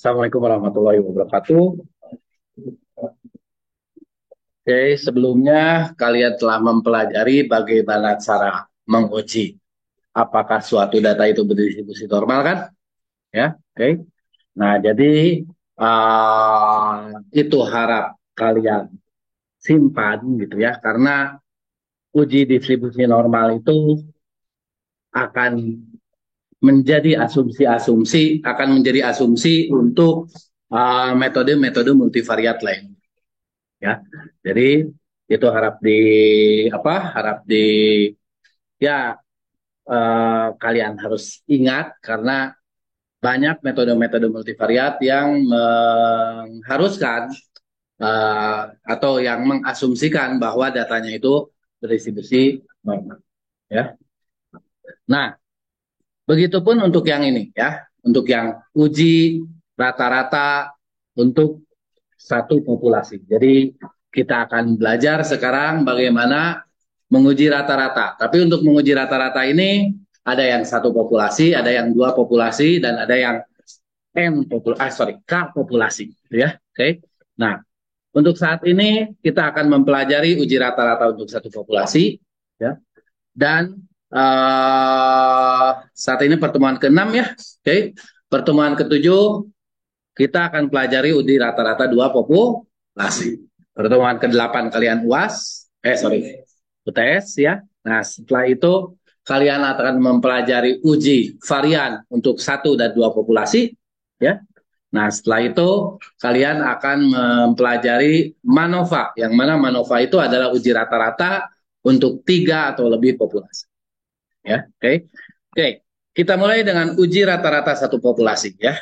Assalamualaikum warahmatullahi wabarakatuh. Oke, sebelumnya kalian telah mempelajari bagaimana cara menguji apakah suatu data itu berdistribusi normal kan? Ya, oke. Nah, jadi itu harap kalian simpan gitu ya, karena uji distribusi normal itu akan menjadi asumsi untuk metode-metode multivariat lain. Ya, jadi itu harap di ya kalian harus ingat karena banyak metode-metode multivariat yang mengharuskan atau yang mengasumsikan bahwa datanya itu berdistribusi normal. Ya, nah begitupun untuk yang ini ya, untuk yang uji rata-rata untuk satu populasi. Jadi kita akan belajar sekarang bagaimana menguji rata-rata. Tapi untuk menguji rata-rata ini ada yang satu populasi, ada yang dua populasi, dan ada yang K populasi, gitu ya. Oke. Nah, untuk saat ini kita akan mempelajari uji rata-rata untuk satu populasi, ya. Dan saat ini pertemuan ke-6 ya, oke. Pertemuan ke-7 kita akan pelajari uji rata-rata dua populasi. Pertemuan ke-8 kalian UTS ya. Nah, setelah itu kalian akan mempelajari uji varian untuk satu dan dua populasi ya. Nah, setelah itu kalian akan mempelajari MANOVA, yang mana MANOVA itu adalah uji rata-rata untuk tiga atau lebih populasi. Ya, oke. Oke, kita mulai dengan uji rata-rata satu populasi ya.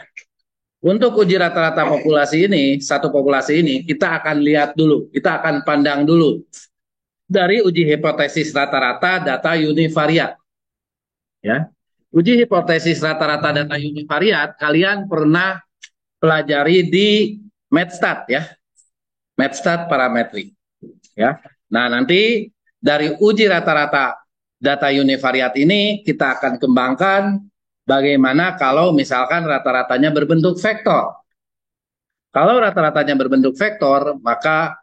Untuk uji rata-rata populasi ini, satu populasi ini, kita akan lihat dulu, kita akan pandang dulu dari uji hipotesis rata-rata data univariat. Ya, uji hipotesis rata-rata data univariat, kalian pernah pelajari di MedStat ya, MedStat parametri. Ya, nah nanti dari uji rata-rata data univariat ini kita akan kembangkan bagaimana kalau misalkan rata-ratanya berbentuk vektor. Kalau rata-ratanya berbentuk vektor, maka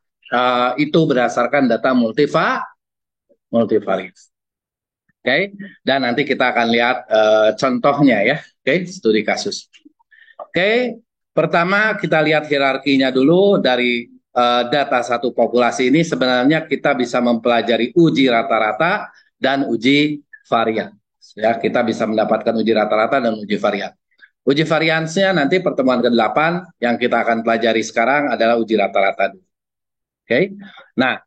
itu berdasarkan data multivariat. Oke, dan nanti kita akan lihat contohnya ya. Oke, studi kasus. Oke, pertama kita lihat hierarkinya dulu dari data satu populasi ini. Sebenarnya kita bisa mempelajari uji rata-rata dan uji varian. Ya, kita bisa mendapatkan uji rata-rata dan uji varian. Uji variansnya nanti pertemuan ke-8 yang kita akan pelajari sekarang adalah uji rata-rata. Oke. Nah,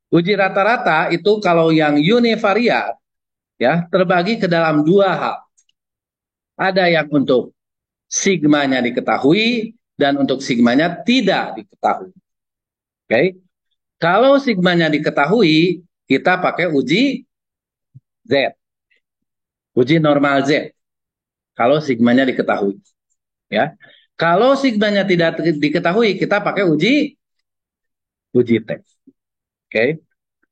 uji rata-rata itu kalau yang univariat ya terbagi ke dalam dua hal. Ada yang untuk sigmanya diketahui dan untuk sigmanya tidak diketahui. Oke. Kalau sigmanya diketahui, kita pakai uji Z. Uji normal Z. Kalau sigmanya diketahui, ya. Kalau sigmanya tidak diketahui, kita pakai uji T. Oke.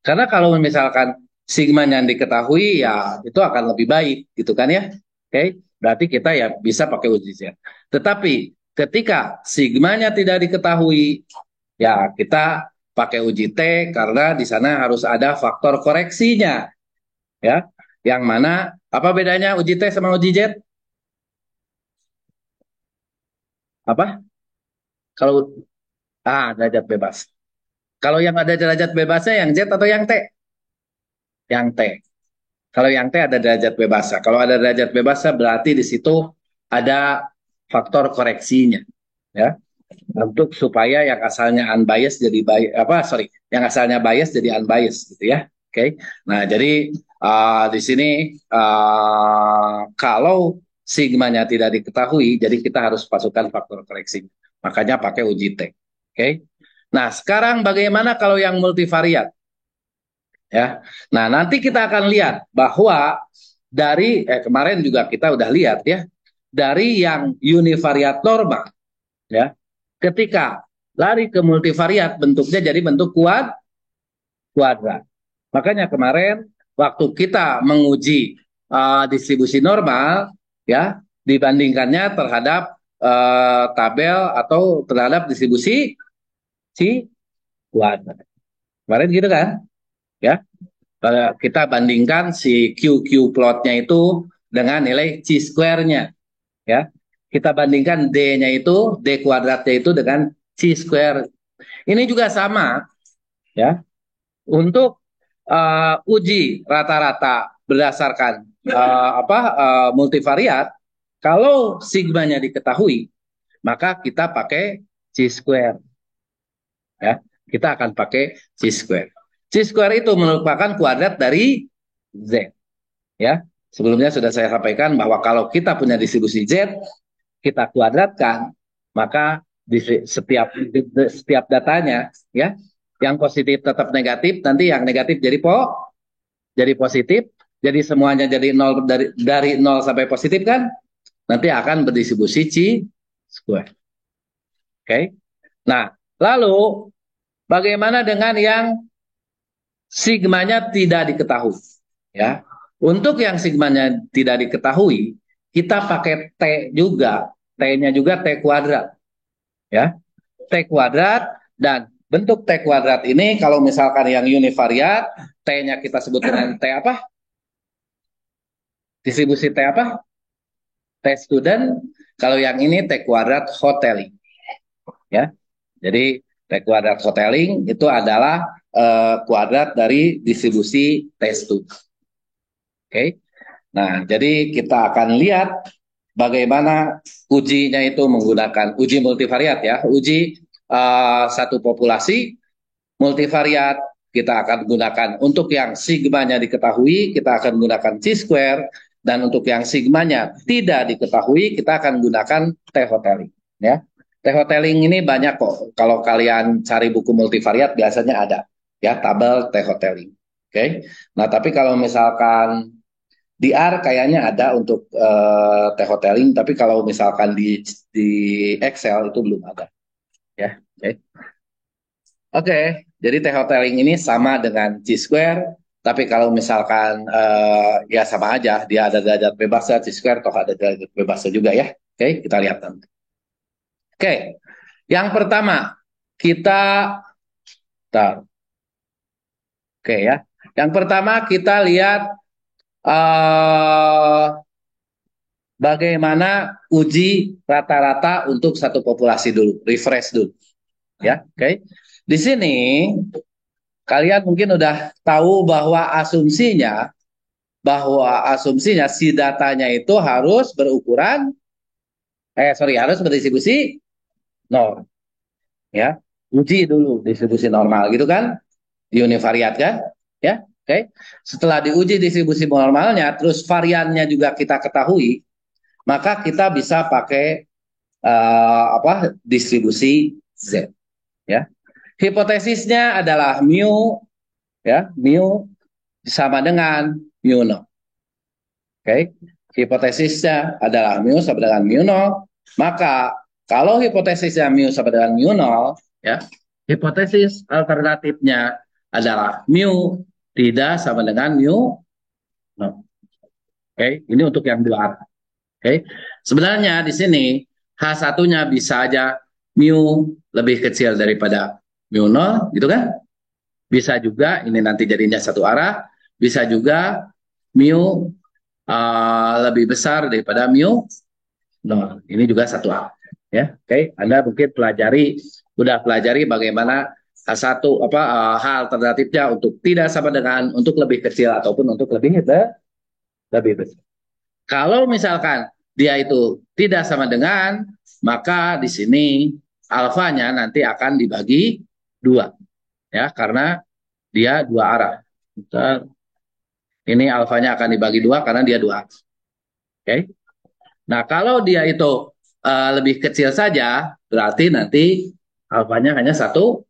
Karena kalau misalkan sigmanya diketahui ya itu akan lebih baik gitu kan ya. Oke. Berarti kita ya bisa pakai uji Z. Tetapi ketika sigmanya tidak diketahui ya kita pakai uji T karena di sana harus ada faktor koreksinya ya. Yang mana apa bedanya uji T sama uji Z? Apa? Kalau derajat bebas. Kalau yang ada derajat bebasnya yang Z atau yang T? Yang T. Kalau yang T ada derajat bebasnya. Kalau ada derajat bebasnya berarti di situ ada faktor koreksinya, ya. Untuk supaya yang asalnya unbiased jadi yang asalnya bias jadi unbiased gitu ya. Oke. Okay. Nah, jadi di sini kalau sigmanya tidak diketahui, jadi kita harus masukkan faktor koreksi. Makanya pakai uji T. Oke. Okay. Nah, sekarang bagaimana kalau yang multivariat? Ya. Nah, nanti kita akan lihat bahwa dari kemarin juga kita udah lihat ya, dari yang univariat normal ya, ketika lari ke multivariat bentuknya jadi bentuk kuadrat. Makanya kemarin waktu kita menguji distribusi normal ya, dibandingkannya terhadap tabel atau terhadap distribusi si kuadrat. Kemarin gitu kan? Ya, kita bandingkan si QQ plotnya itu dengan nilai C square-nya. Ya, kita bandingkan D-nya itu, D kuadratnya itu dengan C square. Ini juga sama, ya. Untuk uji rata-rata berdasarkan multivariat, kalau sigmanya diketahui, maka kita pakai C square. Ya, kita akan pakai C square. C square itu merupakan kuadrat dari Z. Ya, sebelumnya sudah saya sampaikan bahwa kalau kita punya distribusi Z, kita kuadratkan, maka di setiap datanya, ya, yang positif tetap negatif, nanti yang negatif jadi positif, jadi semuanya jadi nol, dari nol sampai positif kan, nanti akan berdistribusi C square. Oke. Nah, lalu bagaimana dengan yang sigmanya tidak diketahui? Ya, untuk yang sigmanya tidak diketahui, kita pakai T juga, T-nya juga T kuadrat, ya, T kuadrat. Dan bentuk T kuadrat ini kalau misalkan yang univariat, T-nya kita sebut dengan T apa? Distribusi T apa? T student. Kalau yang ini T kuadrat hoteling, ya. Jadi T kuadrat hoteling itu adalah kuadrat dari distribusi T student. Oke. Nah, jadi kita akan lihat bagaimana ujinya itu menggunakan uji multivariat, ya, uji satu populasi multivariat. Kita akan gunakan untuk yang sigmanya diketahui, kita akan gunakan C square, dan untuk yang sigmanya tidak diketahui, kita akan gunakan T hoteling. Ya, T hoteling ini banyak kok. Kalau kalian cari buku multivariat biasanya ada, ya, tabel T hoteling. Oke. Nah, tapi kalau misalkan di R kayaknya ada untuk T-hoteling, tapi kalau misalkan di Excel itu belum ada. Ya, oke. Oke, jadi T-hoteling ini sama dengan C-square, tapi kalau misalkan ya sama aja, dia ada derajat bebasnya, C-square toh ada derajat bebasnya juga ya. Oke, kita lihat nanti. Oke, yang pertama kita tar. Oke ya. Yang pertama kita lihat eh bagaimana uji rata-rata untuk satu populasi dulu, refresh dulu, ya, oke. Di sini kalian mungkin udah tahu bahwa asumsinya si datanya itu harus berukuran, harus berdistribusi nol, ya. Uji dulu distribusi normal, gitu kan, univariat kan, ya, oke. Setelah diuji distribusi normalnya, terus variannya juga kita ketahui, maka kita bisa pakai distribusi Z, ya. Hipotesisnya adalah mu, ya, mu sama dengan mu nol. Oke. Hipotesisnya adalah mu sama dengan mu nol, maka kalau hipotesisnya mu sama dengan mu nol, ya, hipotesis alternatifnya adalah mu tidak sama dengan mu nol. Oke, ini untuk yang dua arah. Oke. Sebenarnya di sini H1-nya bisa aja mu lebih kecil daripada mu nol, gitu kan? Bisa juga ini nanti jadinya satu arah, bisa juga mu lebih besar daripada mu nol. Ini juga satu arah, ya. Oke, Anda mungkin udah pelajari bagaimana H1 hal alternatifnya untuk tidak sama dengan, untuk lebih kecil ataupun untuk lebih besar. Kalau misalkan dia itu tidak sama dengan, maka di sini alfanya nanti akan dibagi dua, ya, karena dia dua arah. Bentar. Ini alfanya akan dibagi dua karena dia dua arah. Oke. Nah, kalau dia itu lebih kecil saja, berarti nanti alfanya hanya satu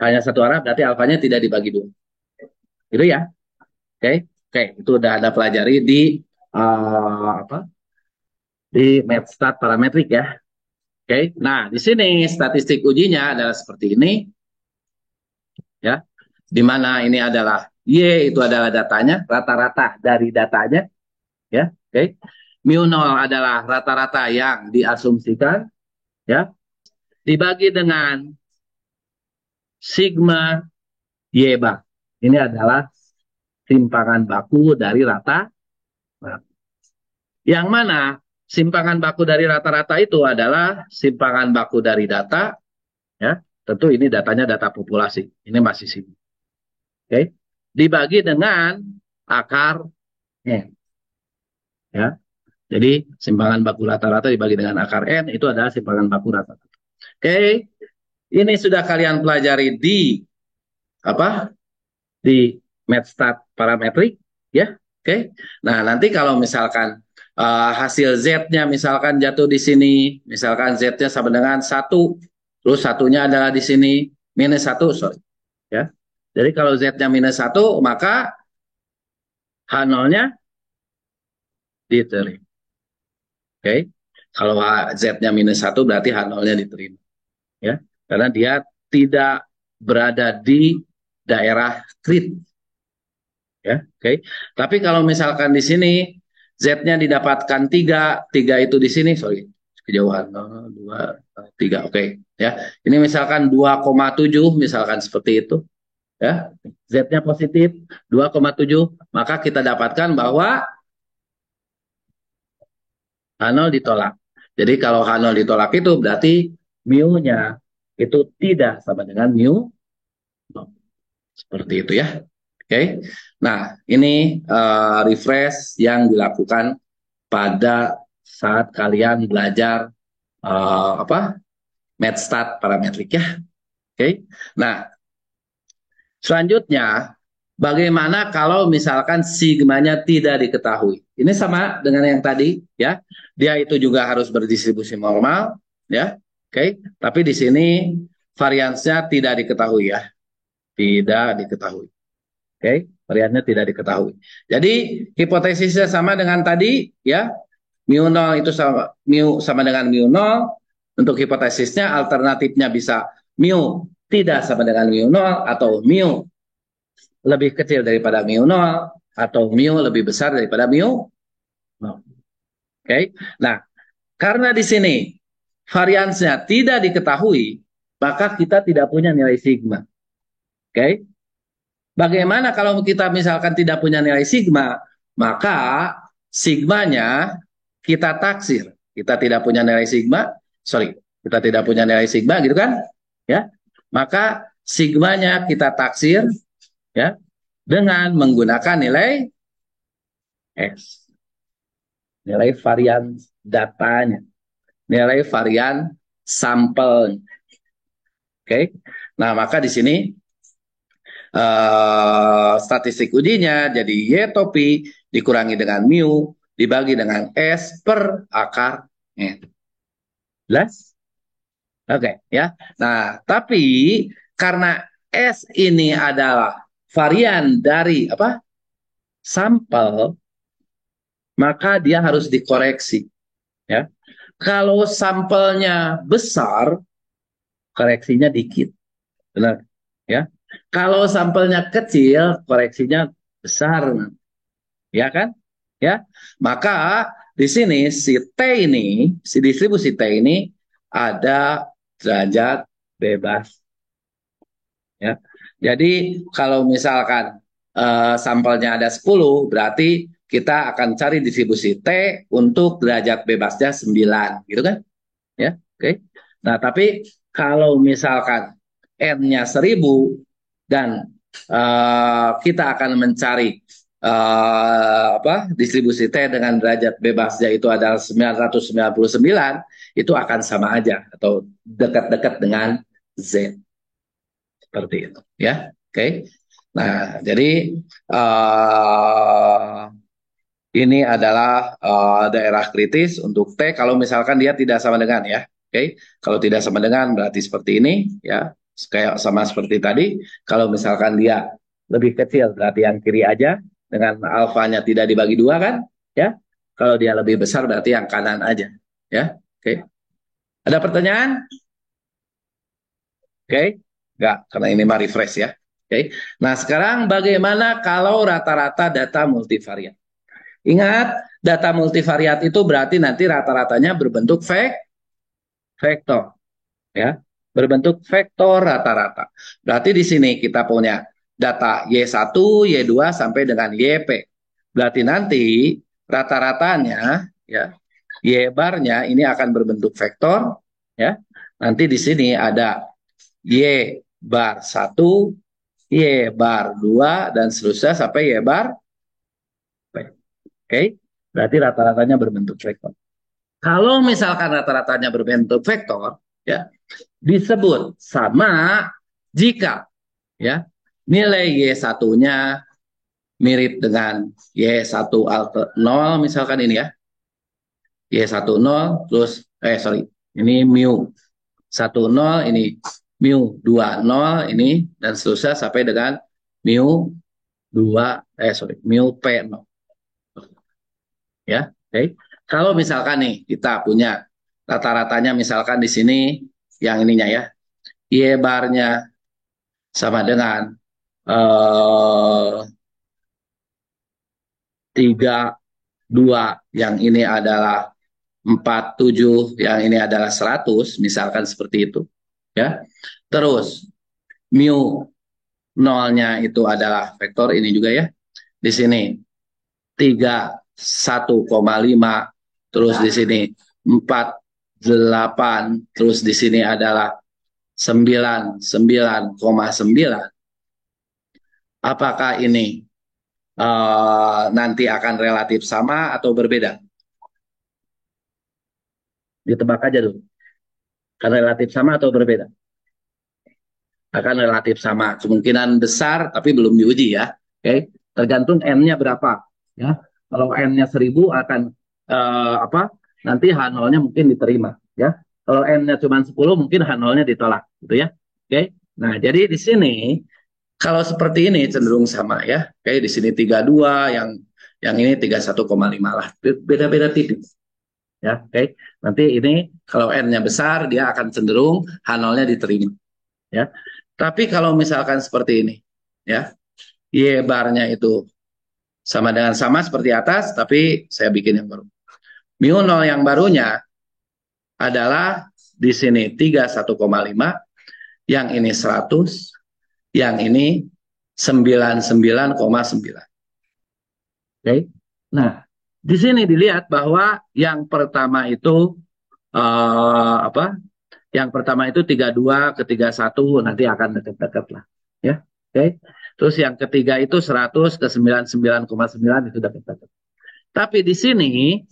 arah, berarti alfanya tidak dibagi dua. Itu ya. Oke. Oke, itu udah ada pelajari di MathStat parametrik ya. Oke, nah di sini statistik ujinya adalah seperti ini, ya, di mana ini adalah Y, itu adalah datanya, rata-rata dari datanya, ya, oke. mu 0 adalah rata-rata yang diasumsikan, ya, dibagi dengan sigma Y bar. Ini adalah simpangan baku dari rata. Yang mana simpangan baku dari rata-rata itu adalah simpangan baku dari data, ya. Tentu ini datanya data populasi. Ini masih sini. Oke. Dibagi dengan akar N. Ya. Jadi simpangan baku rata-rata dibagi dengan akar N itu adalah simpangan baku rata-rata. Oke. Ini sudah kalian pelajari di apa? Di MathStat parametrik, ya. Oke. Nah, nanti kalau misalkan hasil Z-nya misalkan jatuh di sini, misalkan Z-nya sama dengan 1, terus satunya adalah di sini minus 1, sorry. Ya. Jadi kalau Z-nya minus 1, maka H0-nya diterima. Oke. Kalau Z-nya minus 1 berarti H0-nya diterima. Ya. Karena dia tidak berada di daerah kritis. Ya, oke. Tapi kalau misalkan di sini Z-nya didapatkan 3, 3 itu di sini, sorry, kejauhan 2, 3, oke. Ya, ini misalkan 2,7, misalkan seperti itu. Ya, Z-nya positif 2,7, maka kita dapatkan bahwa H0 ditolak. Jadi kalau H0 ditolak itu berarti mu-nya itu tidak sama dengan mu. Seperti itu ya. Oke. Nah, ini refresh yang dilakukan pada saat kalian belajar apa? MathStat parametrik ya. Oke. Nah, selanjutnya bagaimana kalau misalkan sigmanya tidak diketahui? Ini sama dengan yang tadi ya. Dia itu juga harus berdistribusi normal ya. Oke, tapi di sini variansnya tidak diketahui ya. Tidak diketahui. Oke, variannya tidak diketahui. Jadi hipotesisnya sama dengan tadi ya. Mu 0 itu sama dengan mu 0. Untuk hipotesisnya alternatifnya bisa mu tidak sama dengan mu 0 atau mu lebih kecil daripada mu 0 atau mu lebih besar daripada mu 0. Oke. Nah, karena di sini variansnya tidak diketahui, maka kita tidak punya nilai sigma. Oke. Bagaimana kalau kita misalkan tidak punya nilai sigma, maka sigmanya kita taksir. Kita tidak punya nilai sigma, sorry, kita tidak punya nilai sigma gitu kan? Ya. Maka sigmanya kita taksir ya dengan menggunakan nilai S. Nilai varian datanya, nilai varian sampel. Oke. Nah, maka di sini statistik ujinya jadi Y topi dikurangi dengan mu dibagi dengan S per akar N. Jelas? Oke, ya. Nah, tapi karena S ini adalah varian dari apa? Sampel, maka dia harus dikoreksi, ya. Kalau sampelnya besar, koreksinya dikit. Benar, ya. Kalau sampelnya kecil, koreksinya besar. Ya kan? Ya. Maka di sini si T ini, si distribusi T ini ada derajat bebas. Ya. Jadi kalau misalkan sampelnya ada 10, berarti kita akan cari distribusi T untuk derajat bebasnya 9, gitu kan? Ya, oke. Nah, tapi kalau misalkan N-nya 1000 dan kita akan mencari apa distribusi T dengan derajat bebasnya itu adalah 999, itu akan sama aja atau dekat-dekat dengan Z. Seperti itu, ya. Oke. Nah, jadi ini adalah daerah kritis untuk T kalau misalkan dia tidak sama dengan ya. Oke. Kalau tidak sama dengan berarti seperti ini ya. Kayak sama seperti tadi. Kalau misalkan dia lebih kecil berarti yang kiri aja dengan alfanya tidak dibagi dua kan? Ya. Kalau dia lebih besar berarti yang kanan aja. Ya. Oke. Ada pertanyaan? Oke. Enggak, karena ini mah refresh ya. Oke. Nah, sekarang bagaimana kalau rata-rata data multivariat? Ingat, data multivariat itu berarti nanti rata-ratanya berbentuk vektor, ya. Berbentuk vektor rata-rata. Berarti di sini kita punya data Y1, Y2 sampai dengan YP. Berarti nanti rata-ratanya, ya, Y barnya ini akan berbentuk vektor, ya. Nanti di sini ada Y bar 1, Y bar 2 dan seterusnya sampai Y bar P. Oke, berarti rata-ratanya berbentuk vektor. Kalau misalkan rata-ratanya berbentuk vektor, ya, disebut sama jika, ya, nilai Y1-nya mirip dengan Y1 alter 0 misalkan ini, ya. Y1 0 terus ini mu 1 0, ini mu 2 0, ini dan seterusnya sampai dengan mu 2 mu P 0, ya. Oke. Kalau misalkan nih kita punya rata-ratanya misalkan di sini yang ininya, ya. Y barnya sama dengan 32, yang ini adalah 47, yang ini adalah 100, misalkan seperti itu, ya. Terus mu nolnya itu adalah vektor ini juga, ya. Di sini 31,5, terus di sini 48, terus di sini adalah 99,9. Apakah ini nanti akan relatif sama atau berbeda? Ditebak aja dulu. Akan relatif sama atau berbeda? Akan relatif sama. Kemungkinan besar, tapi belum diuji, ya. Oke, tergantung n-nya berapa, ya. Kalau n-nya 1000 akan apa? Nanti H0-nya mungkin diterima, ya. Kalau n-nya cuma 10 mungkin H0-nya ditolak, gitu, ya. Oke. Nah, jadi di sini kalau seperti ini cenderung sama, ya. Oke, di sini 32, yang ini 31,5 lah. Beda-beda tipis. Ya, oke. Nanti ini kalau n-nya besar dia akan cenderung H0-nya diterima, ya. Tapi kalau misalkan seperti ini, ya, Y barnya itu sama dengan sama seperti atas, tapi saya bikin yang baru. Mu 0 yang barunya adalah di sini 31,5, yang ini 100, yang ini 99,9. Oke. Nah, di sini dilihat bahwa yang pertama itu apa? Yang pertama itu 32 ke 31 nanti akan dekat-dekat lah, ya. Oke. Terus yang ketiga itu 100 ke 99,9 itu dekat-dekat. Tapi di sini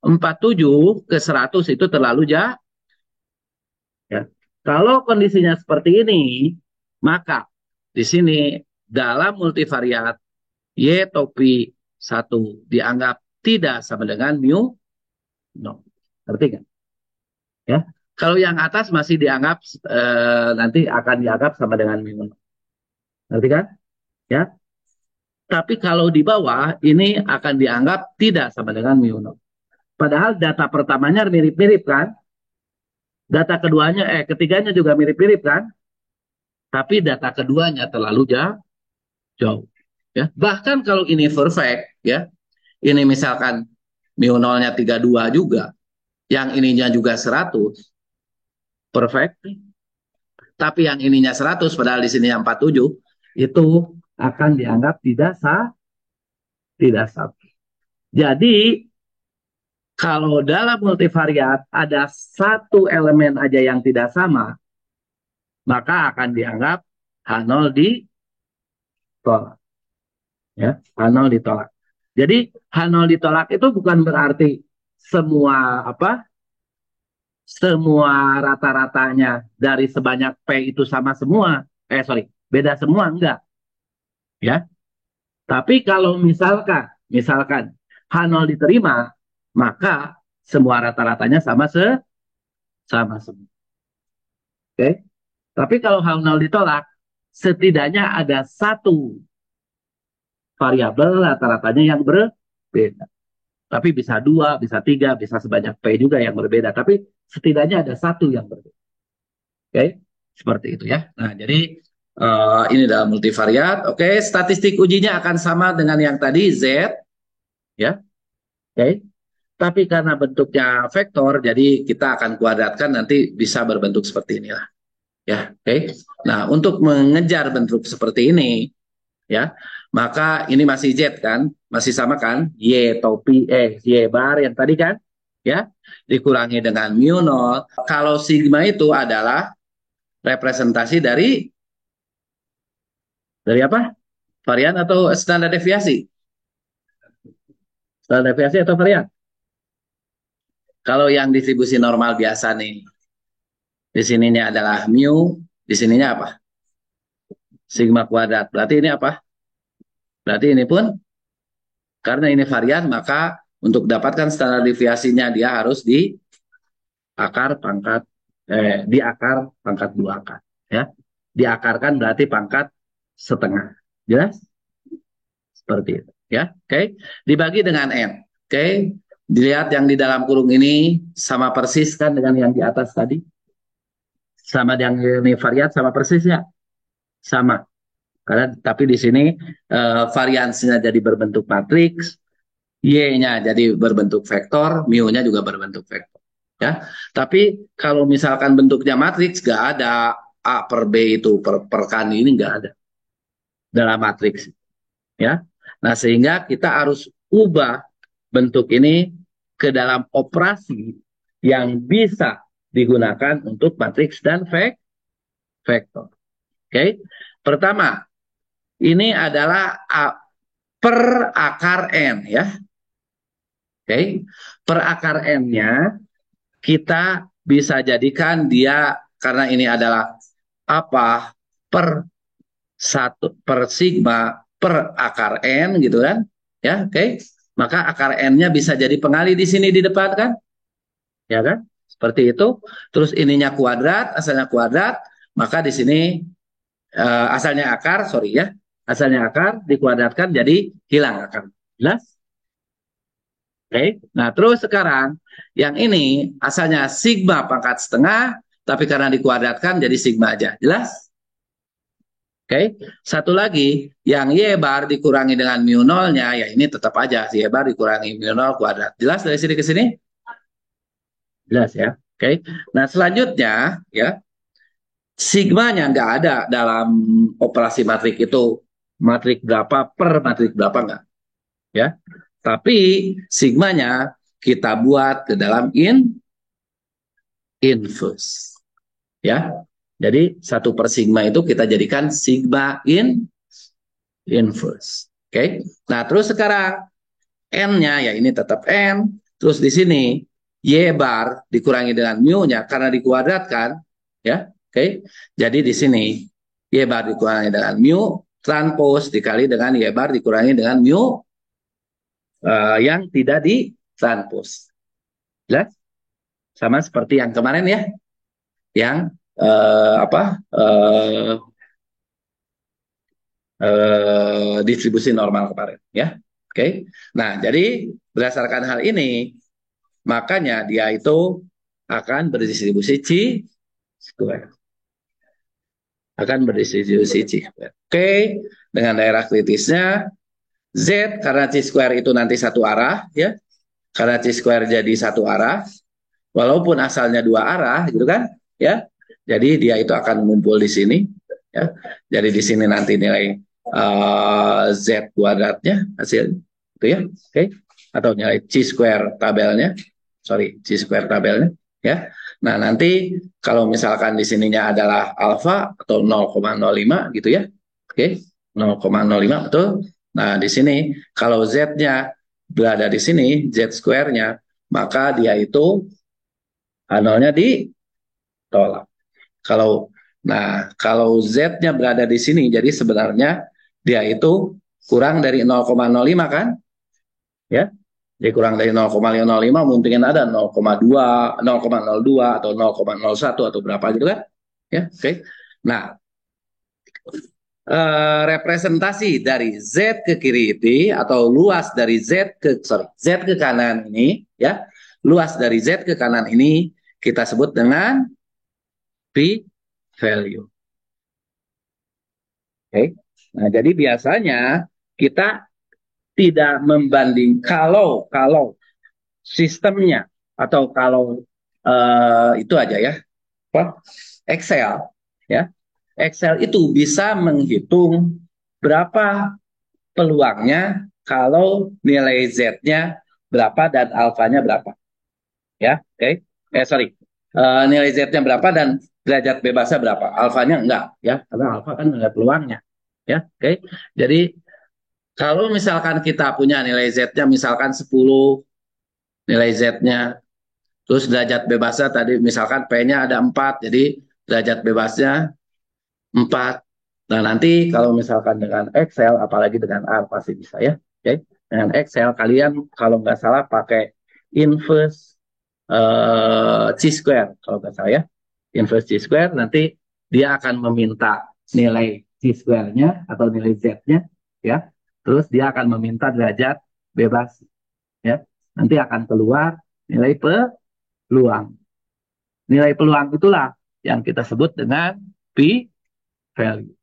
47 ke 100 itu terlalu jauh, ya. Kalau kondisinya seperti ini, maka di sini dalam multivariat Y topi 1 dianggap tidak sama dengan mu 0. Ngerti kan? Ya. Kalau yang atas masih dianggap nanti akan dianggap sama dengan mu 0. Ngerti kan? Ya. Tapi kalau di bawah ini akan dianggap tidak sama dengan mu 0. Padahal data pertamanya mirip-mirip kan? Data keduanya ketiganya juga mirip-mirip kan? Tapi data keduanya terlalu jauh. Ya. Bahkan kalau ini perfect, ya. Ini misalkan mu 0-nya 32 juga, yang ininya juga 100, perfect. Tapi yang ininya 100 padahal di sini yang 47, itu akan dianggap tidak sah. Jadi kalau dalam multivariat ada satu elemen aja yang tidak sama, maka akan dianggap H0 ditolak. Ya, H0 ditolak. Jadi H0 ditolak itu bukan berarti semua semua rata-ratanya dari sebanyak P itu sama semua. Beda semua, enggak. Ya. Tapi kalau misalkan H0 diterima, maka semua rata-ratanya sama semua. Oke. Tapi kalau H0 ditolak, setidaknya ada satu variabel rata-ratanya yang berbeda. Tapi bisa dua, bisa tiga, bisa sebanyak P juga yang berbeda. Tapi setidaknya ada satu yang berbeda. Oke, seperti itu, ya. Nah, jadi ini dalam multivariat. Oke, statistik ujinya akan sama dengan yang tadi Z, ya. Oke. Tapi karena bentuknya vektor, jadi kita akan kuadratkan nanti bisa berbentuk seperti inilah. Ya, oke. Nah, untuk mengejar bentuk seperti ini, ya, maka ini masih Z kan, masih sama kan, Y topi Y bar yang tadi kan, ya, dikurangi dengan mu nol. Kalau sigma itu adalah representasi dari apa? Varian atau standar deviasi? Standar deviasi atau varian? Kalau yang distribusi normal biasa nih, di sininya adalah mu, di sininya apa? Sigma kuadrat. Berarti ini apa? Berarti ini pun karena ini varian, maka untuk dapatkan standar deviasinya dia harus di akar pangkat 2 akar, ya. Diakarkan berarti pangkat setengah. Jelas? Seperti itu, ya. Oke. Dibagi dengan n. Oke. Dilihat yang di dalam kurung ini sama persis kan dengan yang di atas tadi? Sama yang ini varian sama persisnya? Sama. Karena tapi di sini variansinya jadi berbentuk matriks, Y-nya jadi berbentuk vektor, mu-nya juga berbentuk vektor. Ya, tapi kalau misalkan bentuknya matriks, nggak ada A per B itu per kan ini nggak ada dalam matriks. Ya, nah sehingga kita harus ubah bentuk ini ke dalam operasi yang bisa digunakan untuk matriks dan vektor. Oke, pertama ini adalah A per akar n, ya. Oke, per akar n-nya kita bisa jadikan dia karena ini adalah apa per satu per sigma per akar n gitu kan, ya. Oke, maka akar n-nya bisa jadi pengali di sini di depan kan, ya kan, seperti itu. Terus ininya kuadrat, asalnya kuadrat, maka di sini asalnya akar, sorry ya, asalnya akar dikuadratkan jadi hilang akar. Jelas? Oke, nah terus sekarang yang ini asalnya sigma pangkat setengah, tapi karena dikuadratkan jadi sigma aja. Jelas? Oke, satu lagi yang Y bar dikurangi dengan mu nolnya, ya ini tetap aja Y bar dikurangi mu nol kuadrat. Jelas dari sini ke sini? Jelas ya. Oke, nah selanjutnya ya sigmanya nggak ada dalam operasi matrik itu, matrik berapa per matrik berapa nggak, ya. Tapi sigmanya kita buat ke dalam inverse, ya. Jadi 1/sigma itu kita jadikan sigma inverse. Oke. Nah, terus sekarang n-nya ya ini tetap n, terus di sini y bar dikurangi dengan mu-nya karena dikuadratkan, ya. Oke. Jadi di sini y bar dikurangi dengan mu transpose dikali dengan y bar dikurangi dengan mu yang tidak ditranspose. Jelas? Sama seperti yang kemarin ya, yang distribusi normal kemarin ya. Oke. Nah, jadi berdasarkan hal ini makanya dia itu akan berdistribusi chi square. Akan berdistribusi chi square. Oke, dengan daerah kritisnya Z karena chi square itu nanti satu arah ya. Karena chi square jadi satu arah walaupun asalnya dua arah gitu kan ya. Jadi dia itu akan mengumpul di sini ya. Jadi di sini nanti nilai Z kuadratnya hasil itu ya. Oke. Atau nilai chi square tabelnya. Sorry, chi square tabelnya ya. Nah, nanti kalau misalkan di sininya adalah alfa atau 0,05 gitu ya. Oke. 0,05 betul. Nah, di sini kalau Z-nya berada di sini, Z square-nya, maka dia itu nolnya ditolak. Kalau kalau Z-nya berada di sini, jadi sebenarnya dia itu kurang dari 0,05 kan? Ya. Jadi kurang dari 0,05 mungkin ada 0,2, 0,02 atau 0,01 atau berapa gitu kan? Ya, oke. Nah, representasi dari Z ke kiri ini atau luas dari Z ke kanan ini ya, luas dari Z ke kanan ini kita sebut dengan P value. Oke. Nah, jadi biasanya kita tidak membanding kalau sistemnya atau kalau itu aja ya, apa? Excel ya. Excel itu bisa menghitung berapa peluangnya kalau nilai Z-nya berapa dan alfanya berapa. Ya, oke. Sorry. Nilai Z-nya berapa dan derajat bebasnya berapa. Alfanya enggak, ya. Karena alfa kan nilai peluangnya. Ya, oke. Jadi, kalau misalkan kita punya nilai Z-nya misalkan 10, nilai Z-nya, terus derajat bebasnya tadi misalkan P-nya ada 4, jadi derajat bebasnya 4. Nah, nanti kalau misalkan dengan Excel, apalagi dengan R pasti bisa ya. Oke. Dengan Excel, kalian kalau nggak salah pakai inverse C-square, kalau nggak salah ya. Inverse C-square, nanti dia akan meminta nilai C-square-nya atau nilai Z-nya, ya. Terus dia akan meminta derajat bebas, ya. Nanti akan keluar nilai peluang. Nilai peluang itulah yang kita sebut dengan P-value.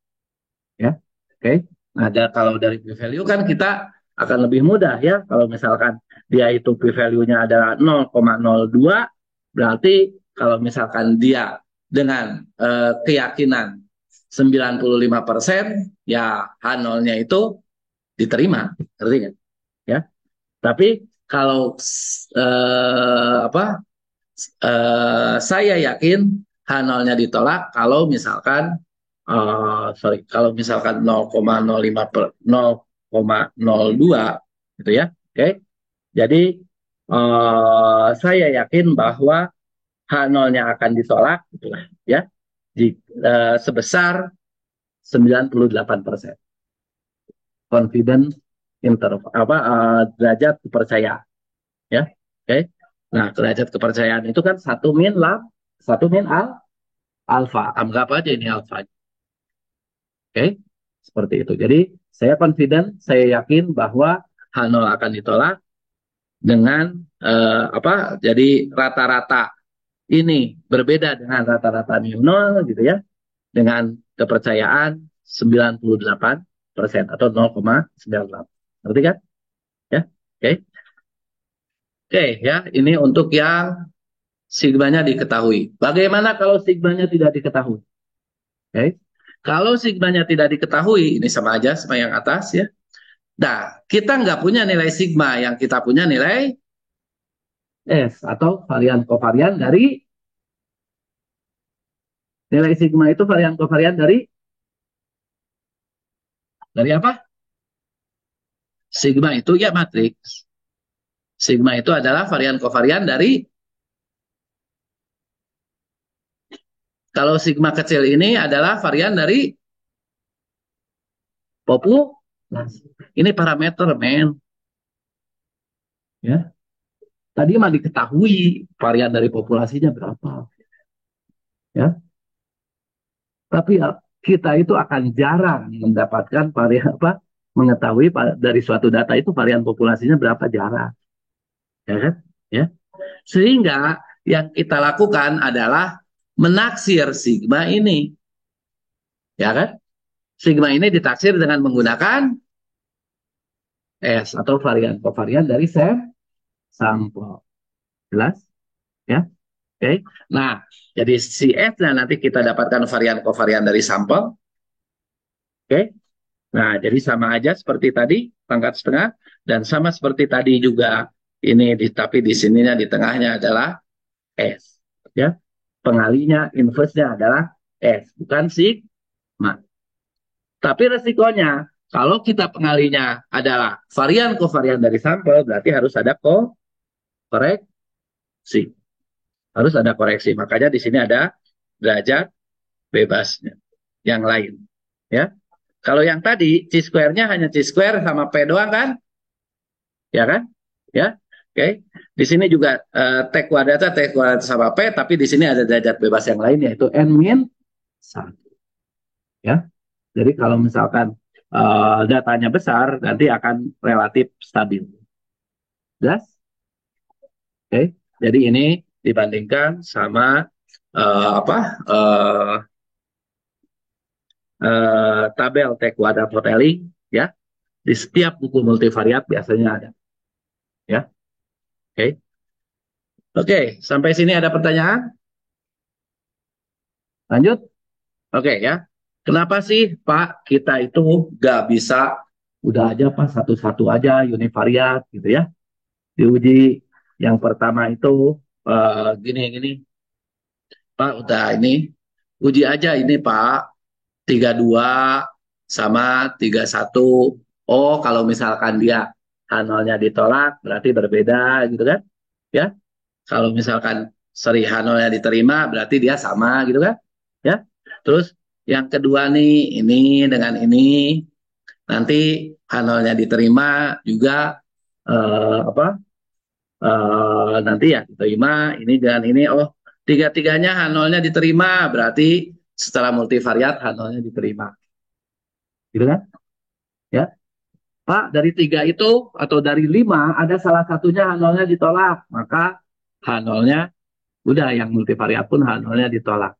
Ya, oke. Nah, kalau dari p-value kan kita akan lebih mudah ya. Kalau misalkan dia itu p-value-nya adalah 0,02, berarti kalau misalkan dia dengan keyakinan 95%, ya H0-nya itu diterima, ngerti nggak? Ya. Tapi kalau saya yakin H0-nya ditolak kalau misalkan sorry, kalau misalkan 0,05 per 0,02 gitu ya. Oke. Jadi saya yakin bahwa H0-nya akan ditolak gitu lah ya. Sebesar 98%. Confident interval derajat kepercayaan ya. Oke. Nah, derajat kepercayaan itu kan satu min alfa. Anggap aja ini alfa. Oke, seperti itu. Jadi saya confident, saya yakin bahwa H0 akan ditolak dengan apa? Jadi rata-rata ini berbeda dengan rata-rata mu 0 gitu ya, dengan kepercayaan 98% atau 0,98. Ngerti kan? Ya. Oke. Oke, ya, ini untuk yang sigmanya diketahui. Bagaimana kalau sigmanya tidak diketahui? Oke. Kalau sigmanya tidak diketahui, ini sama aja sama yang atas ya. Nah, kita nggak punya nilai sigma, yang kita punya nilai S atau varian kovarian nilai sigma itu varian kovarian dari apa? Sigma itu ya matriks. Sigma itu adalah varian kovarian dari, kalau sigma kecil ini adalah varian dari populasi. Ini parameter, men. Ya. Tadi mah diketahui varian dari populasinya berapa. Ya. Tapi kita itu akan jarang mendapatkan varian apa, mengetahui dari suatu data itu varian populasinya berapa, jarang, ya kan? Ya, sehingga yang kita lakukan adalah menaksir sigma ini, ya kan? Sigma ini ditaksir dengan menggunakan S atau varian kovarian dari sampel, jelas? Ya, oke. Nah, jadi si S-nya nanti kita dapatkan varian kovarian dari sampel, oke? Nah, jadi sama aja seperti tadi, pangkat setengah, dan sama seperti tadi juga ini, tapi di sininya di tengahnya adalah S. Ya, pengalinya, inverse-nya adalah S, bukan sigma. Tapi resikonya, kalau kita pengalinya adalah varian kovarian dari sampel, berarti harus ada koreksi. Harus ada koreksi. Makanya di sini ada derajat bebasnya. Yang lain. Ya. Kalau yang tadi, C-square-nya hanya C-square sama P doang kan? Ya kan? Ya, oke. Di sini juga T kuadrat sama P, tapi di sini ada derajat bebas yang lain yaitu N min 1. Ya, jadi kalau misalkan datanya besar, nanti akan relatif stabil. Jelas? Oke. Jadi ini dibandingkan sama apa? Tabel T kuadrat modeling, ya. Di setiap buku multivariat biasanya ada. Ya, oke. Oke, sampai sini ada pertanyaan? Lanjut? Oke ya. Kenapa sih Pak kita itu nggak bisa udah aja Pak satu-satu aja univariat gitu ya? Diuji yang pertama itu gini-gini. Pak udah ini uji aja ini Pak 32 sama 31. Oh, kalau misalkan dia H0-nya ditolak berarti berbeda gitu kan? Ya. Kalau misalkan seri H0-nya diterima berarti dia sama gitu kan? Ya. Terus yang kedua nih ini dengan ini nanti H0-nya diterima juga apa? Nanti ya diterima ini dengan ini oh tiga-tiganya H0-nya diterima berarti setelah multivariat H0-nya diterima gitu kan ya Pak dari tiga itu atau dari lima ada salah satunya H0-nya ditolak maka H0-nya udah yang multivariat pun H0-nya ditolak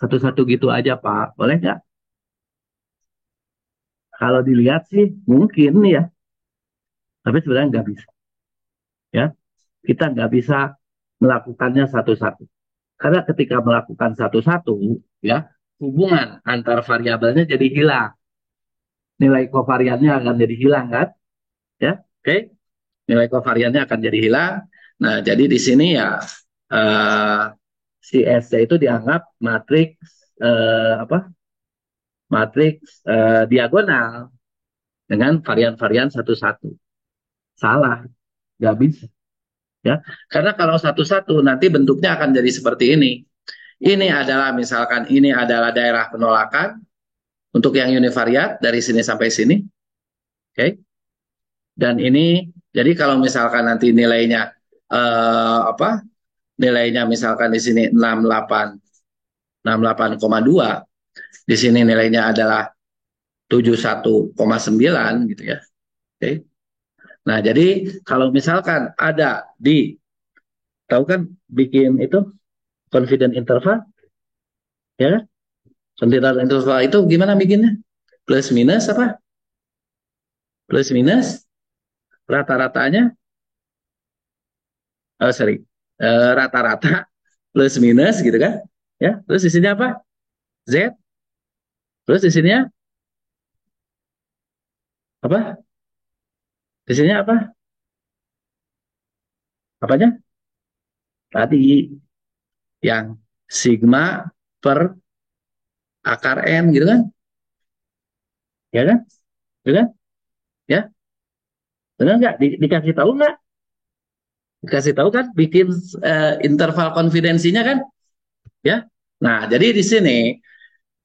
satu-satu gitu aja Pak boleh nggak kalau dilihat sih mungkin ya tapi sebenarnya nggak bisa ya kita nggak bisa melakukannya satu-satu. Karena ketika melakukan satu-satu, ya hubungan antar variabelnya jadi hilang. Nilai kovariannya akan jadi hilang kan? Ya, oke. Nilai kovariannya akan jadi hilang. Nah, jadi di sini ya eh, si SC itu dianggap matriks apa? Matriks diagonal dengan varian-varian satu-satu. Salah, nggak bisa. Ya, karena kalau satu-satu nanti bentuknya akan jadi seperti ini. Ini adalah misalkan ini adalah daerah penolakan, untuk yang univariat dari sini sampai sini, oke? Okay? Dan ini jadi kalau misalkan nanti nilainya apa? Nilainya misalkan di sini 68,2, di sini nilainya adalah 71,9 gitu ya. Oke. Okay? Nah, jadi kalau misalkan ada di tahu kan bikin itu confident interval ya kan? Confident interval itu gimana bikinnya? Plus minus apa? Plus minus rata-ratanya sorry, rata-rata plus minus gitu kan ya terus di sini apa Z terus di sininya apa di sini apa apanya tadi yang sigma per akar n gitu kan ya kan gitu kan ya benar nggak dikasih tahu nggak dikasih tahu kan bikin interval konfidensinya kan ya nah jadi di sini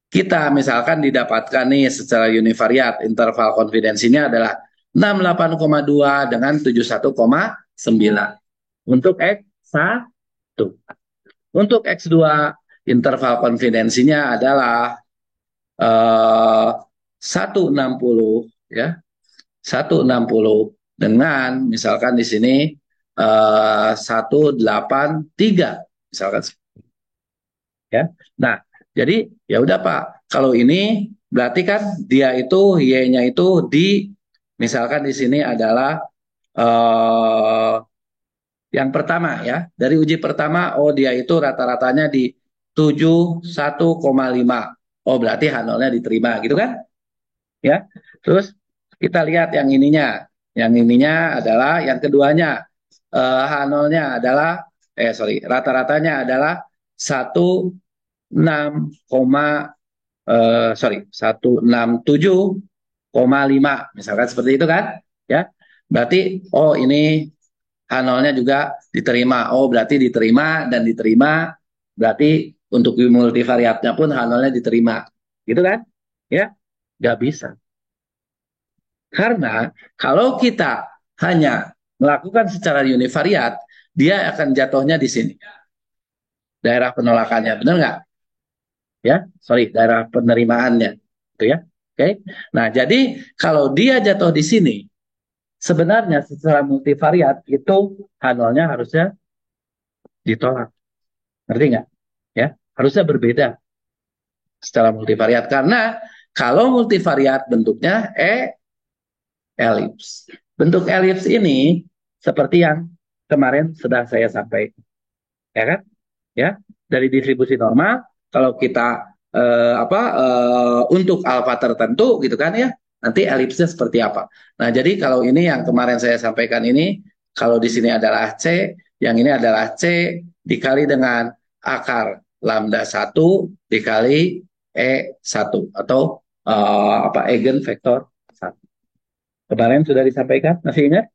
kita misalkan didapatkan nih secara univariat interval konfidensinya adalah 68,2 dengan 71,9 untuk X1. Untuk X2 interval konfidensinya adalah 160 ya 160 dengan misalkan di sini 183 misalkan ya. Nah, jadi ya udah Pak, kalau ini berarti kan dia itu Y-nya itu di misalkan di sini adalah eh, yang pertama ya. Dari uji pertama oh dia itu rata-ratanya di 71,5. Oh, berarti H0-nya diterima gitu kan? Ya. Terus kita lihat yang ininya. Yang ininya adalah yang keduanya H0-nya adalah sorry, rata-ratanya adalah 16, sorry 167,5 misalkan seperti itu kan ya berarti oh ini H0-nya juga diterima oh berarti diterima dan diterima berarti untuk multivariatnya pun H0-nya diterima gitu kan ya nggak bisa karena kalau kita hanya melakukan secara univariat dia akan jatuhnya di sini daerah penolakannya benar nggak ya sorry daerah penerimaannya itu ya oke nah jadi kalau dia jatuh di sini sebenarnya secara multivariat itu H0-nya harusnya ditolak ngerti nggak ya harusnya berbeda secara multivariat karena kalau multivariat bentuknya elips bentuk elips ini seperti yang kemarin sudah saya sampaikan ya kan? Ya, dari distribusi normal kalau kita untuk alfa tertentu gitu kan ya, nanti elipsnya seperti apa. Nah, jadi kalau ini yang kemarin saya sampaikan ini, kalau di sini adalah C, yang ini adalah C dikali dengan akar lambda 1 dikali E1 atau eigenvektor 1. Kemarin sudah disampaikan, masih ingat?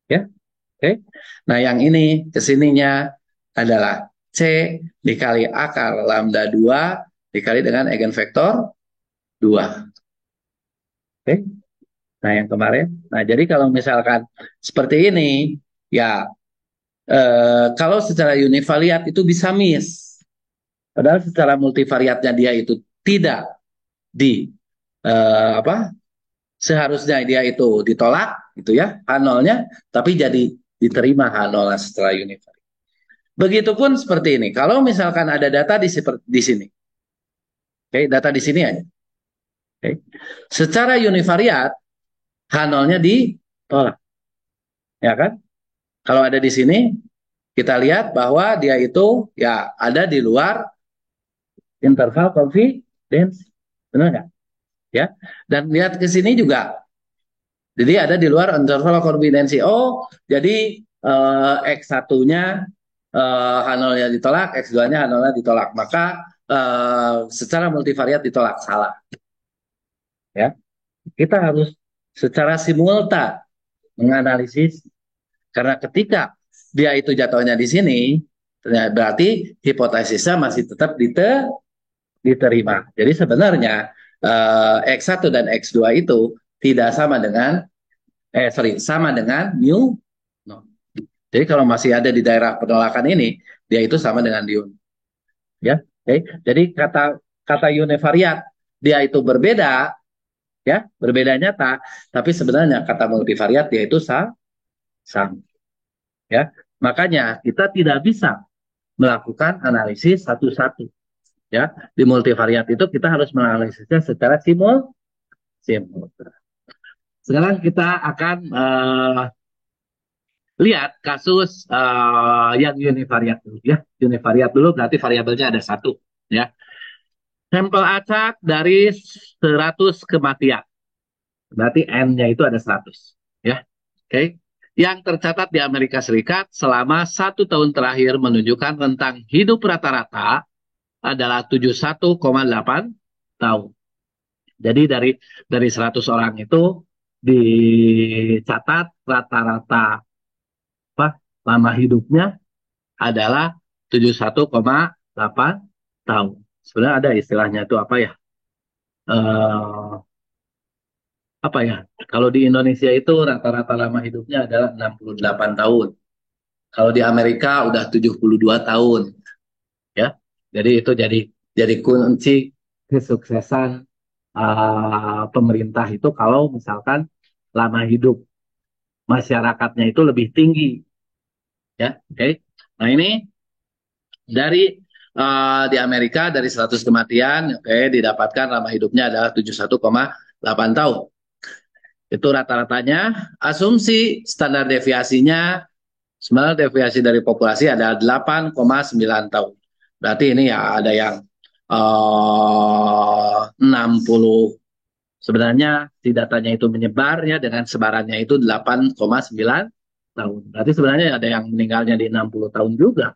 Ya, oke. Nah, yang ini kesininya adalah C dikali akar lambda 2 dikali dengan eigenvektor 2. Oke. Nah, yang kemarin. Nah, jadi kalau misalkan seperti ini, ya kalau secara univariat itu bisa miss. Padahal secara multivariatnya dia itu tidak di apa seharusnya dia itu ditolak gitu ya H0-nya, tapi jadi diterima H0 secara univariat. Begitupun seperti ini. Kalau misalkan ada data di sini, oke, data di sini aja. Oke. Secara univariat H0-nya ditolak, ya kan? Kalau ada di sini, kita lihat bahwa dia itu ya ada di luar interval confidence, benar nggak? Ya. Dan lihat ke sini juga, jadi ada di luar interval confidence. Oh, jadi X1-nya H0-nya ditolak, X2-nya H0-nya ditolak. Maka secara multivariat ditolak, salah. Ya, kita harus secara simultan menganalisis karena ketika dia itu jatuhnya di sini, berarti hipotesisnya masih tetap diterima. Jadi sebenarnya X1 dan X2 itu tidak sama dengan sama dengan mu. No. Jadi kalau masih ada di daerah penolakan ini, dia itu sama dengan diun. Ya, okay. Jadi kata kata univariat dia itu berbeda, ya, berbeda nyata, tapi sebenarnya kata multivariat dia itu sama. Ya, makanya kita tidak bisa melakukan analisis satu-satu. Ya, di multivariat itu kita harus menganalisisnya secara simultan. Sekarang kita akan lihat kasus yang univariat dulu ya. Univariat dulu berarti variabelnya ada satu ya. Sampel acak dari 100 kematian. Berarti N-nya itu ada 100 ya. Oke. Yang tercatat di Amerika Serikat selama 1 tahun terakhir menunjukkan rentang hidup rata-rata adalah 71,8 tahun. Jadi dari 100 orang itu dicatat rata-rata lama hidupnya adalah 71,8 tahun. Sebenarnya ada istilahnya itu apa ya? Eh, apa ya? Kalau di Indonesia itu rata-rata lama hidupnya adalah 68 tahun. Kalau di Amerika udah 72 tahun, ya. Jadi itu jadi kunci kesuksesan pemerintah itu kalau misalkan lama hidup masyarakatnya itu lebih tinggi, ya. Oke. Okay. Nah, ini dari di Amerika dari 100 kematian, didapatkan lama hidupnya adalah 71,8 tahun. Itu rata-ratanya. Asumsi standar deviasinya, sebenarnya deviasi dari populasi adalah 8,9 tahun. Berarti ini ya ada yang 60. Sebenarnya di datanya itu menyebar ya dengan sebarannya itu 8,9 tahun. Berarti sebenarnya ada yang meninggalnya di 60 tahun juga.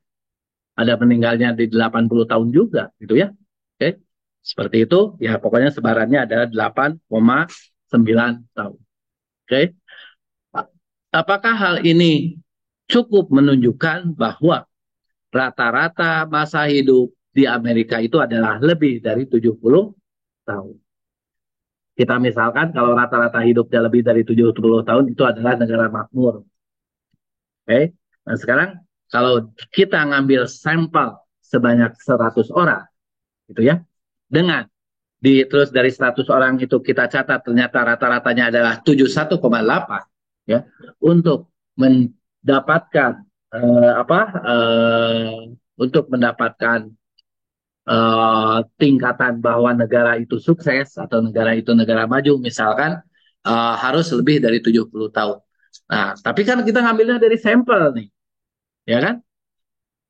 Ada meninggalnya di 80 tahun juga gitu ya. Oke. Seperti itu ya pokoknya sebarannya adalah 8,9 tahun. Oke. Apakah hal ini cukup menunjukkan bahwa rata-rata masa hidup di Amerika itu adalah lebih dari 70 tahun? Kita misalkan kalau rata-rata hidupnya lebih dari 70 tahun itu adalah negara makmur. Oke. Nah, sekarang kalau kita ngambil sampel sebanyak 100 orang gitu ya. Dengan terus dari 100 orang itu kita catat ternyata rata-ratanya adalah 71,8 ya. Untuk mendapatkan apa untuk mendapatkan tingkatan bahwa negara itu sukses atau negara itu negara maju misalkan harus lebih dari 70 tahun. Nah, tapi kan kita ngambilnya dari sampel nih. Ya kan?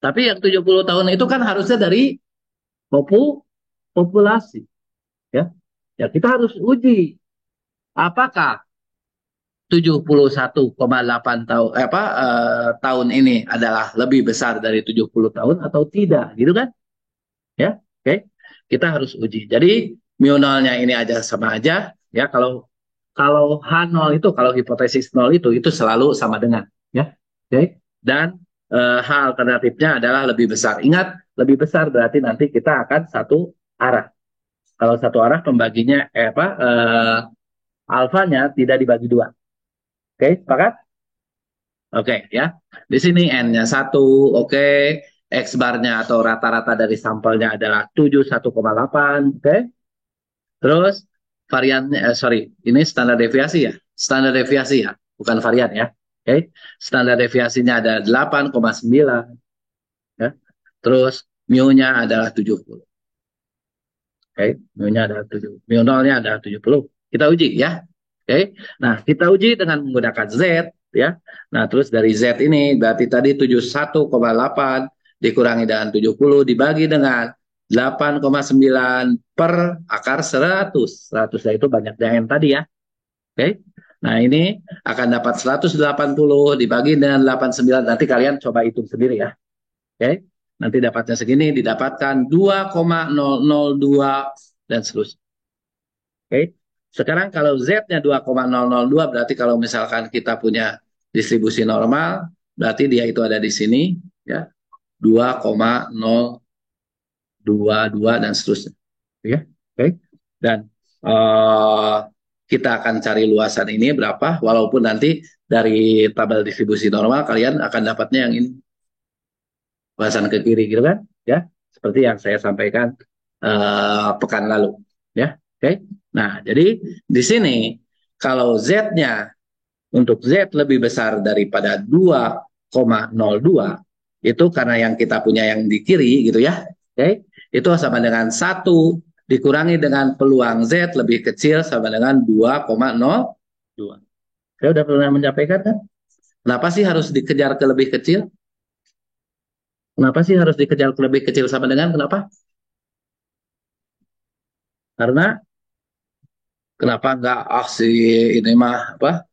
Tapi yang 70 tahun itu kan harusnya dari populasi, ya. Ya kita harus uji apakah 71,8 tahun tahun ini adalah lebih besar dari 70 tahun atau tidak, gitu kan? Ya. Oke. Kita harus uji. Jadi mu nolnya ini aja sama aja, ya. Kalau kalau H0 itu, kalau hipotesis nol itu selalu sama dengan, ya. Oke. Dan H alternatifnya adalah lebih besar. Ingat, lebih besar berarti nanti kita akan satu arah. Kalau satu arah pembaginya alfanya tidak dibagi dua. Oke, sepakat? Oke, ya. Di sini N-nya 1, oke. X barnya atau rata-rata dari sampelnya adalah 71,8, oke. Terus variannya, sorry, ini standar deviasi ya? Standar deviasi ya, bukan varian ya. Oke. Standar deviasinya ada 8,9, ya. Terus mu-nya adalah 70. Oke, mu-nya adalah 7. Mu nolnya adalah 70. Kita uji ya. Oke. Nah, kita uji dengan menggunakan Z, ya. Nah, terus dari Z ini berarti tadi 71,8 dikurangi dengan 70 dibagi dengan 8,9 per akar 100. 100 itu banyaknya N tadi ya. Oke. Nah, ini akan dapat 180 dibagi dengan 89. Nanti kalian coba hitung sendiri ya. Oke. Nanti dapatnya segini, didapatkan 2,002 dan seterusnya. Oke. Sekarang kalau Z-nya 2,002 berarti kalau misalkan kita punya distribusi normal, berarti dia itu ada di sini, ya, 2,022 dan seterusnya. Ya. Oke. Dan uh, kita akan cari luasan ini berapa, walaupun nanti dari tabel distribusi normal kalian akan dapatnya yang ini, luasan ke kiri gitu kan, ya, seperti yang saya sampaikan pekan lalu, ya. Oke. Nah, jadi di sini kalau Z-nya untuk Z lebih besar daripada 2,02 itu karena yang kita punya yang di kiri gitu ya. Oke. Itu sama dengan 1 dikurangi dengan peluang Z lebih kecil sama dengan 2,02. Saya udah pernah menyampaikan kan? Kenapa sih harus dikejar ke lebih kecil? Kenapa sih harus dikejar ke lebih kecil sama dengan kenapa? Karena kenapa nggak si ini mah apa?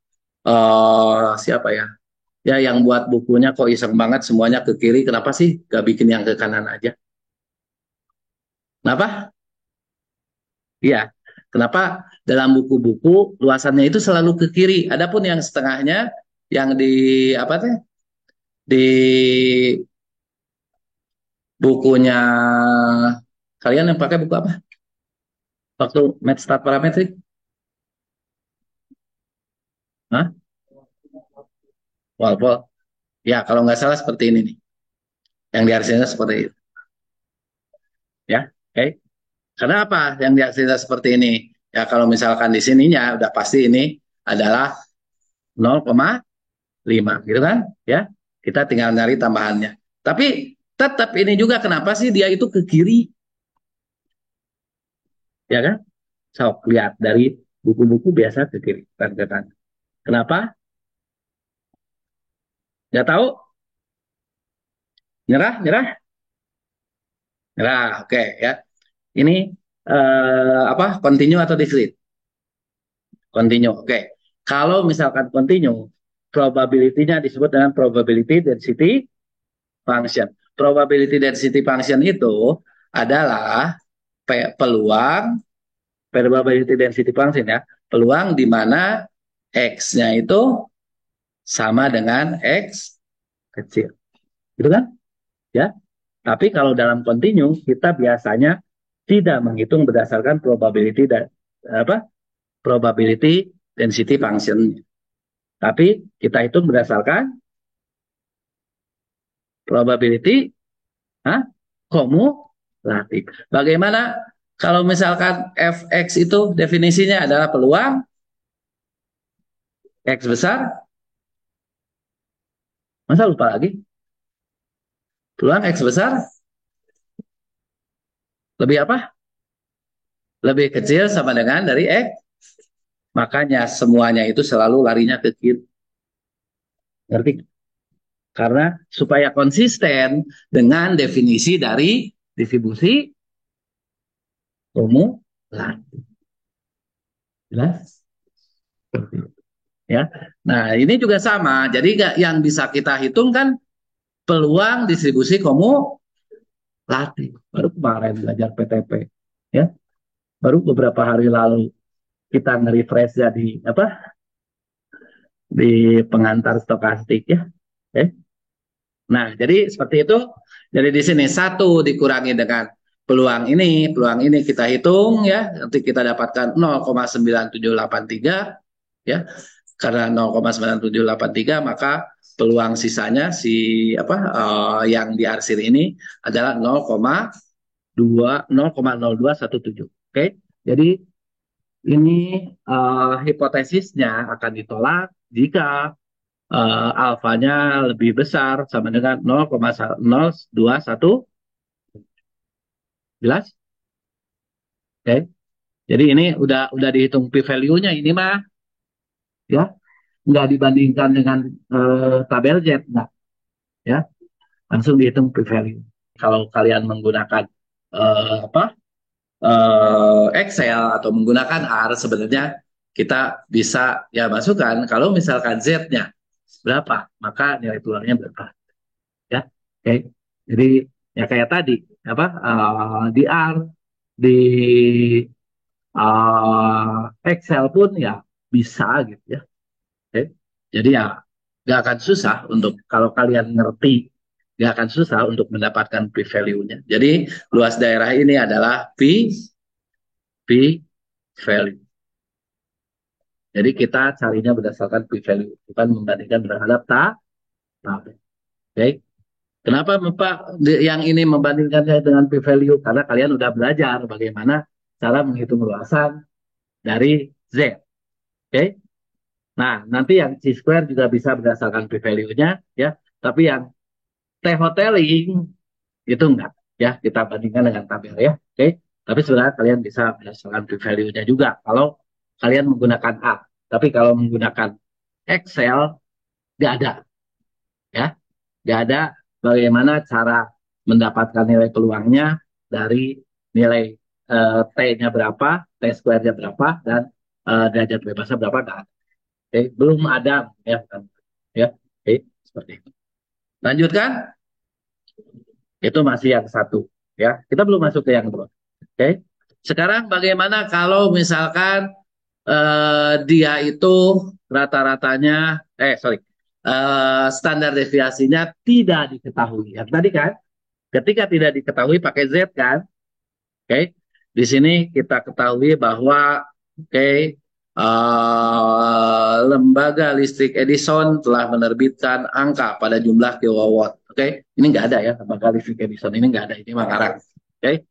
Siapa ya? Ya yang buat bukunya kok iseng banget semuanya ke kiri. Kenapa sih nggak bikin yang ke kanan aja? Kenapa? Iya. Kenapa dalam buku-buku luasannya itu selalu ke kiri? Adapun yang setengahnya yang di apa tuh? Di bukunya kalian yang pakai buku apa? Waktu Mathstat parametrik? Hah? Walpole. Ya, kalau nggak salah seperti ini nih. Yang di RCA seperti itu. Ya, oke. Okay. Karena apa yang di RCA seperti ini? Ya, kalau misalkan di sininya udah pasti ini adalah 0,5 gitu kan? Ya, kita tinggal nyari tambahannya. Tapi tetap ini juga kenapa sih dia itu ke kiri? Ya kan? Sok lihat dari buku-buku biasa ke kiri, bukan ke kanan. Kenapa? Nggak tahu? Nyerah? Nyerah? Nyerah, oke okay, ya. Ini apa? Continue atau discrete? Continue. Oke. Okay. Kalau misalkan continue, probability-nya disebut dengan probability density function. Probability density function itu adalah peluang probability density function ya. Peluang di mana X-nya itu sama dengan X kecil. Gitu kan? Ya. Tapi kalau dalam continue kita biasanya tidak menghitung berdasarkan probability dan apa? Probability density function. Tapi kita hitung berdasarkan probability kumulatif. Bagaimana kalau misalkan fx itu definisinya adalah peluang x besar, masa lupa lagi? Peluang x besar lebih apa? Lebih kecil sama dengan dari x. Makanya semuanya itu selalu larinya ke kiri. Ngerti? Karena supaya konsisten dengan definisi dari distribusi kumulatif. Jelas? Ya. Nah, ini juga sama. Jadi yang bisa kita hitung kan peluang distribusi kumulatif. Baru kemarin belajar PTP, ya. Baru beberapa hari lalu kita nge-refresh jadi apa? Di pengantar stokastik ya. Oke. Nah, jadi seperti itu. Jadi di sini satu dikurangi dengan peluang ini kita hitung ya, nanti kita dapatkan 0,9783 ya. Karena 0,9783 maka peluang sisanya si apa yang diarsir ini adalah 0,0217. Oke. Jadi ini hipotesisnya akan ditolak jika alfanya lebih besar sama dengan 0,021. Jelas? Oke. Jadi ini udah dihitung p value-nya ini mah ya, nggak dibandingkan dengan tabel Z, nggak ya, langsung dihitung p value. Kalau kalian menggunakan apa Excel atau menggunakan R sebenarnya kita bisa ya masukkan kalau misalkan Z-nya berapa, maka nilai peluangnya berapa ya. Oke. Jadi ya kayak tadi apa di R, di Excel pun ya bisa gitu ya. Oke. Jadi ya nggak akan susah untuk kalau kalian ngerti, nggak akan susah untuk mendapatkan p value-nya. Jadi luas daerah ini adalah p value. Jadi kita carinya berdasarkan p value, bukan membandingkan terhadap tabel. Oke. Kenapa Pak yang ini membandingkannya dengan p value? Karena kalian udah belajar bagaimana cara menghitung luasan dari Z. Oke. Nah, nanti yang C square juga bisa berdasarkan p value-nya ya. Tapi yang T hoteling itu enggak ya, kita bandingkan dengan tabel ya. Oke. Tapi sebenarnya kalian bisa berdasarkan p value-nya juga kalau kalian menggunakan A. Tapi kalau menggunakan Excel nggak ada ya. Nggak ada bagaimana cara mendapatkan nilai peluangnya dari nilai T-nya berapa, T square-nya berapa, dan derajat bebasnya berapa, nggak ada. Oke, belum ada ya, kan? Ya, oke, seperti itu. Lanjutkan, itu masih yang satu ya. Kita belum masuk ke yang dua. Oke, sekarang bagaimana kalau misalkan dia itu rata-ratanya, standar deviasinya tidak diketahui. Yang tadi kan, ketika tidak diketahui pakai Z kan, oke. Di sini kita ketahui bahwa lembaga listrik Edison telah menerbitkan angka pada jumlah kilowatt. Oke, ini nggak ada ya lembaga listrik Edison ini nggak ada, ini Makassar. Oke,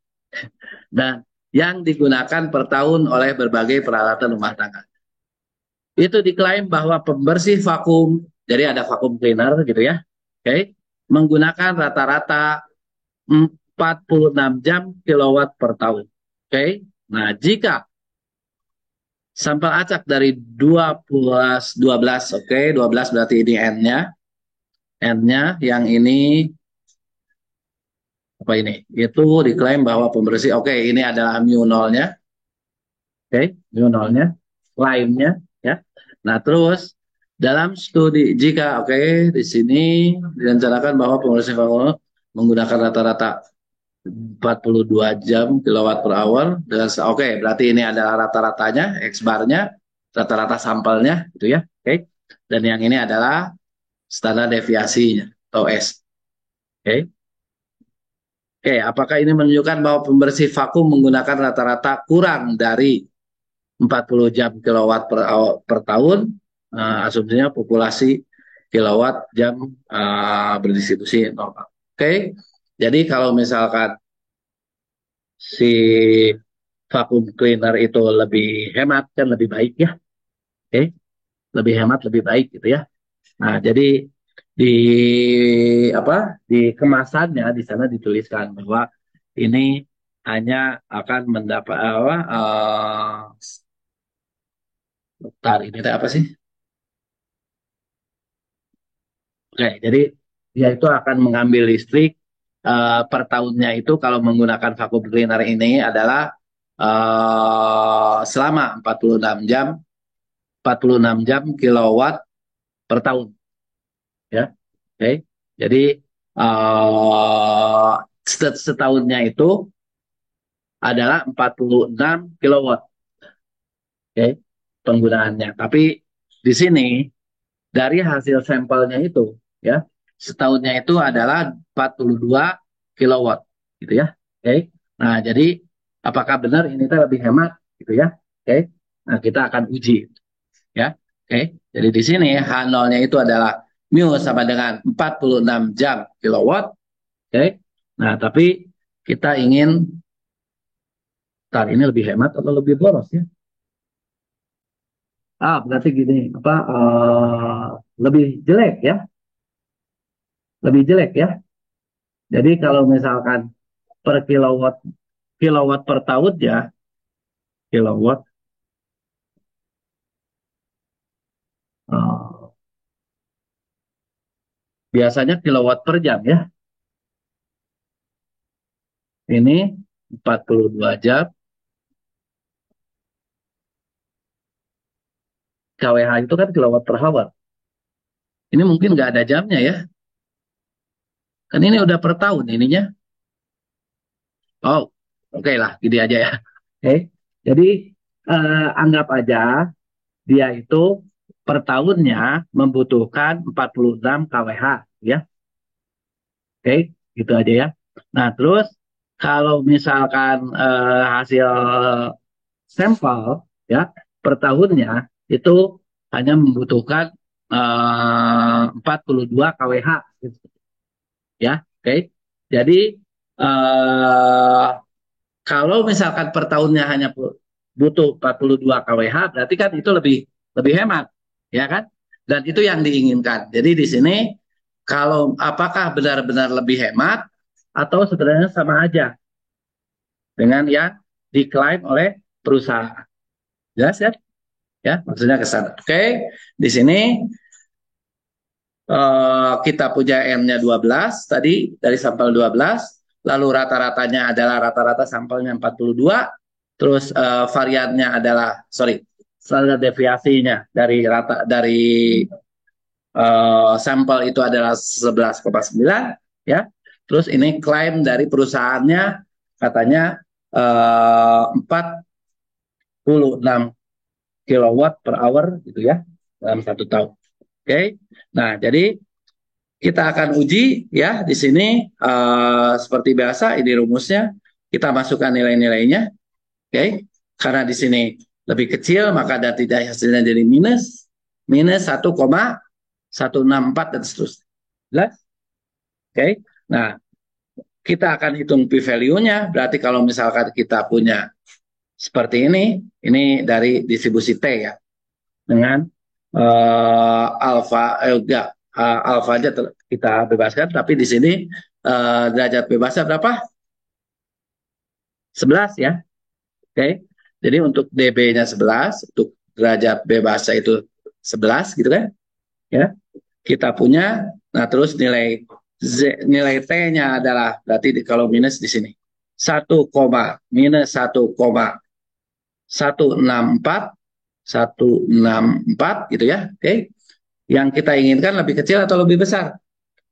dan yang digunakan per tahun oleh berbagai peralatan rumah tangga. Itu diklaim bahwa pembersih vakum, jadi ada vakum cleaner gitu ya, oke, menggunakan rata-rata 46 jam kilowatt per tahun. Oke, nah jika sampel acak dari 12, oke, 12 berarti ini N-nya, N-nya yang ini apa ini? Itu diklaim bahwa pembersih, oke, ini adalah mu nolnya, oke, mu nolnya, klaimnya, ya. Nah terus dalam studi jika di sini direncanakan bahwa pembersih vakum menggunakan rata-rata 42 jam kilowatt per hour dengan berarti ini adalah rata-ratanya X barnya, rata-rata sampelnya gitu ya. Oke. Dan yang ini adalah standar deviasinya atau S. Oke. Oke, apakah ini menunjukkan bahwa pembersih vakum menggunakan rata-rata kurang dari 40 jam kilowatt per tahun? Asumsinya populasi kilowatt jam berdistribusi normal. Oke. Jadi kalau misalkan si vacuum cleaner itu lebih hemat kan lebih baik ya, oke, lebih hemat lebih baik gitu ya. Nah jadi di apa di kemasannya di sana dituliskan bahwa ini hanya akan mendapat apa bentar, ini apa sih, oke, jadi dia itu akan mengambil listrik per tahunnya itu kalau menggunakan vacuum cleaner ini adalah selama 46 jam, 46 jam kilowatt per tahun, ya. Oke. Jadi uh, setahunnya itu adalah 46 kilowatt, oke, penggunaannya. Tapi di sini dari hasil sampelnya itu, ya, setahunnya itu adalah 42 kilowatt, gitu ya. Oke. Nah, jadi apakah benar ini teh lebih hemat, gitu ya? Oke. Nah, kita akan uji, ya. Oke. Jadi di sini H0-nya itu adalah mu sama dengan 46 jam kilowatt. Oke. Nah, tapi kita ingin ini lebih hemat atau lebih boros, ya? Berarti gini, apa lebih jelek, ya? Lebih jelek, ya. Jadi kalau misalkan per kilowatt kilowatt per tahun, ya, kilowatt eh, biasanya kilowatt per jam, ya. Ini 42 jam, kWh itu kan kilowatt per hour. Ini mungkin nggak ada jamnya, ya. Kan ini udah per tahun ininya. Oh, oke lah, gini aja, ya. Oke. Jadi anggap aja dia itu per tahunnya membutuhkan 46 kWh, ya. Oke, gitu aja, ya. Nah, terus kalau misalkan hasil sampel, ya, per tahunnya itu hanya membutuhkan 42 kWh, gitu, ya. Oke. Jadi eh, kalau misalkan per tahunnya hanya butuh 42 kWh, berarti kan itu lebih lebih hemat, ya kan? Dan itu yang diinginkan. Jadi di sini kalau apakah benar-benar lebih hemat atau sebenarnya sama aja dengan yang diklaim oleh perusahaan. Jelas, ya? Ya, maksudnya ke sana. Oke, di sini kita punya N-nya 12 tadi dari sampel 12, lalu rata-ratanya adalah rata-rata sampelnya 42, terus variannya adalah standar deviasinya dari sampel itu adalah 11,9, ya. Terus ini klaim dari perusahaannya katanya 46 kilowatt per hour, gitu ya, dalam 1 tahun. Oke. Nah, jadi kita akan uji, ya, di sini seperti biasa ini rumusnya, kita masukkan nilai-nilainya, oke. Karena di sini lebih kecil maka dari hasilnya jadi minus minus 1,164 dan seterusnya. Jelas? Oke. Nah, kita akan hitung p value-nya. Berarti kalau misalkan kita punya seperti ini dari distribusi T, ya, dengan alfa enggak, alfa aja kita bebaskan, tapi di sini derajat bebasnya berapa? 11, ya. Oke. Jadi untuk dB-nya 11, untuk derajat bebasnya itu 11, gitu kan? Ya. Kita punya, nah terus nilai T-nya adalah berarti kalau minus di sini 1,-1,164 gitu, ya. Oke. Yang kita inginkan lebih kecil atau lebih besar?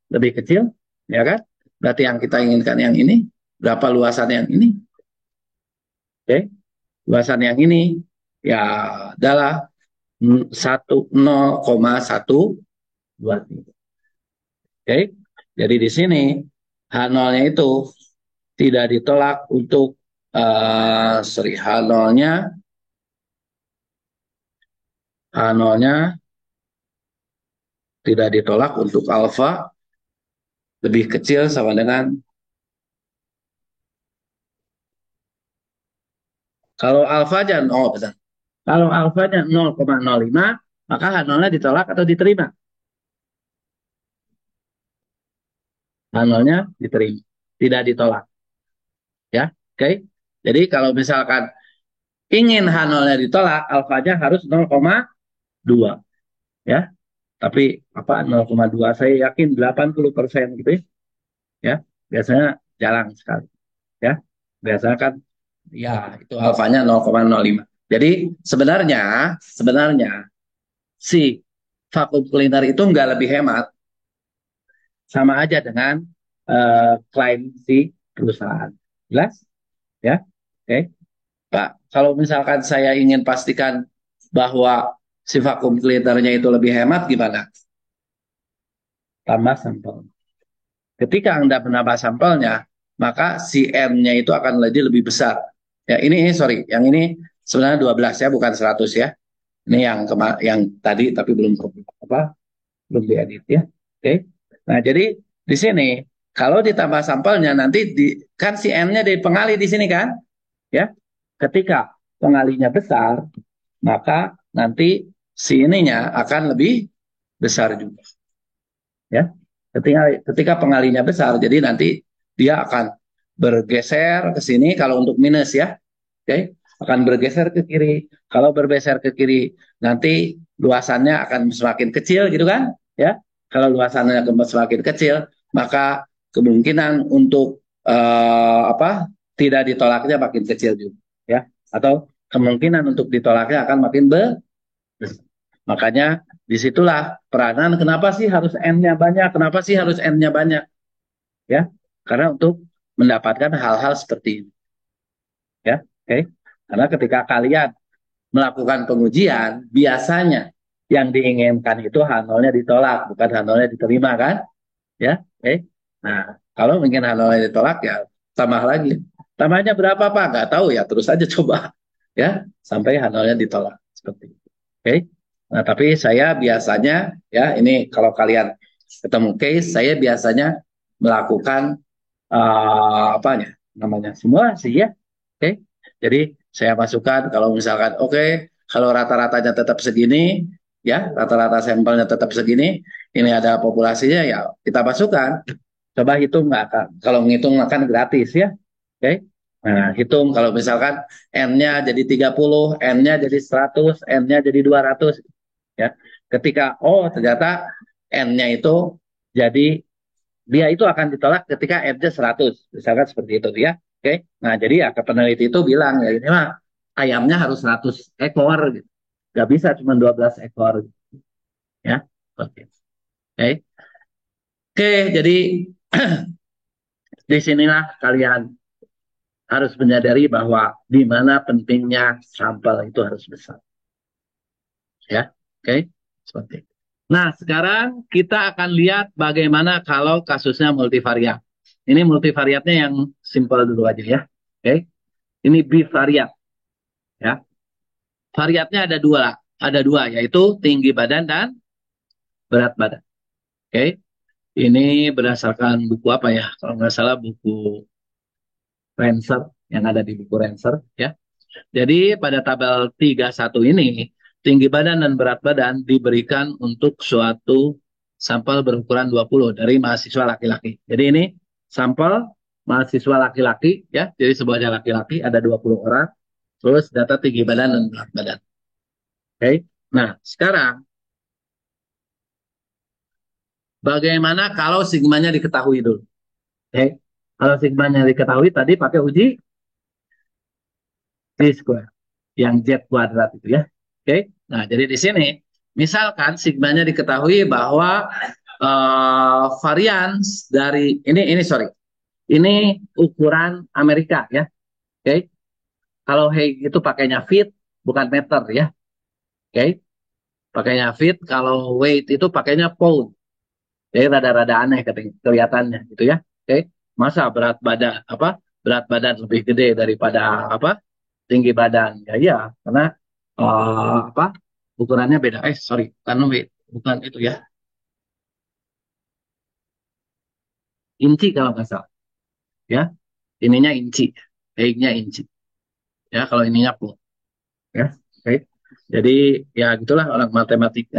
Lebih kecil, ya kan? Berarti yang kita inginkan yang ini, berapa luasan yang ini? Oke, luasan yang ini ya adalah 0,123. Oke, jadi di sini H0-nya itu tidak ditolak untuk H0-nya tidak ditolak untuk alfa lebih kecil sama dengan, kalau alfanya, oh benar, kalau alfanya 0,05 maka H0-nya ditolak atau diterima? H0-nya diterima, tidak ditolak, ya. Oke. Jadi kalau misalkan ingin H0-nya ditolak, alfanya harus 0,2, ya. Tapi apa 0,2 saya yakin 80% gitu ya. Ya, biasanya jarang sekali ya. Biasanya kan ya itu alfanya 0,05. Jadi sebenarnya si vacuum cleaner itu nggak lebih hemat, sama aja dengan klaim si perusahaan. Jelas? Ya, oke. Pak, kalau misalkan saya ingin pastikan bahwa si vacuum cleanernya itu lebih hemat, gimana? Tambah sampel. Ketika Anda menambah sampelnya, maka si N-nya itu akan lebih besar. Ya, ini sorry, yang ini sebenarnya 12 ya, bukan 100 ya. Ini yang tadi tapi belum diedit ya. Oke. Nah, jadi di sini kalau ditambah sampelnya nanti kan si N-nya di pengali di sini kan? Ya. Ketika pengalinya besar, maka nanti si ininya akan lebih besar juga. Ya. Ketika pengalinya besar, jadi nanti dia akan bergeser ke sini kalau untuk minus ya. Oke, akan bergeser ke kiri. Kalau bergeser ke kiri, nanti luasannya akan semakin kecil gitu kan? Ya. Kalau luasannya akan semakin kecil, maka kemungkinan untuk tidak ditolaknya makin kecil juga ya. Atau kemungkinan untuk ditolaknya akan makin besar. Makanya disitulah peranan kenapa sih harus N-nya banyak, kenapa sih harus N-nya banyak, ya? Karena untuk mendapatkan hal-hal seperti ini, ya. Oke. Karena ketika kalian melakukan pengujian, biasanya yang diinginkan itu H0-nya ditolak, bukan H0-nya diterima kan? Ya, oke. Nah, kalau ingin H0-nya ditolak ya tambah lagi. Tambahnya berapa Pak? Nggak tahu ya, terus aja coba ya sampai H0-nya ditolak seperti itu. Oke. Nah, tapi saya biasanya ya ini kalau kalian ketemu case, saya biasanya melakukan apanya namanya simulasi ya. Oke. Jadi saya masukkan kalau misalkan oke, kalau rata-ratanya tetap segini ya, rata-rata sampelnya tetap segini, ini ada populasinya ya kita masukkan. Coba hitung nggak akan. Kalau ngitung akan gratis ya. Oke. Nah, hitung kalau misalkan N-nya jadi 30, N-nya jadi 100, N-nya jadi 200 ya. Ketika ternyata N-nya itu jadi dia itu akan ditolak ketika N-nya 100, misalkan seperti itu ya. Oke. Nah, jadi ya ke peneliti itu bilang ya ini mah ayamnya harus 100 ekor gitu. Gak bisa cuma 12 ekor gitu, ya. Oke. Oke. Oke, jadi disinilah kalian harus menyadari bahwa di mana pentingnya sampel itu harus besar. Ya. Oke. Seperti itu. Nah, sekarang kita akan lihat bagaimana kalau kasusnya multivariat. Ini multivariatnya yang simpel dulu aja ya. Oke. Ini bivariat ya. Variatnya ada dua yaitu tinggi badan dan berat badan. Oke. Ini berdasarkan buku apa ya? Kalau nggak salah buku Ranser yang ada di buku Ranser ya. Jadi pada tabel 31 ini, tinggi badan dan berat badan diberikan untuk suatu sampel berukuran 20 dari mahasiswa laki-laki. Jadi ini sampel mahasiswa laki-laki ya, jadi semuanya laki-laki ada 20 orang, terus data tinggi badan dan berat badan. Oke. Nah, sekarang bagaimana kalau sigmanya diketahui dulu? Oke. Kalau sigmanya diketahui tadi pakai uji T-square yang Z kuadrat itu ya. Oke. Nah, jadi di sini misalkan sigmanya diketahui bahwa varians dari ini sorry. Ini ukuran Amerika ya. Oke. Kalau Haig itu pakainya feet bukan meter ya. Oke. Pakainya feet, kalau weight itu pakainya pound. Jadi rada-rada aneh kelihatannya gitu ya. Oke. Masa berat badan lebih gede daripada tinggi badan. Ya iya, karena apa ukurannya beda. Sorry, bukan itu ya. Inci kalau nggak salah. Ya, ininya inci, baiknya inci. Ya, kalau ininya pun. Ya, oke. Jadi ya gitulah orang matematik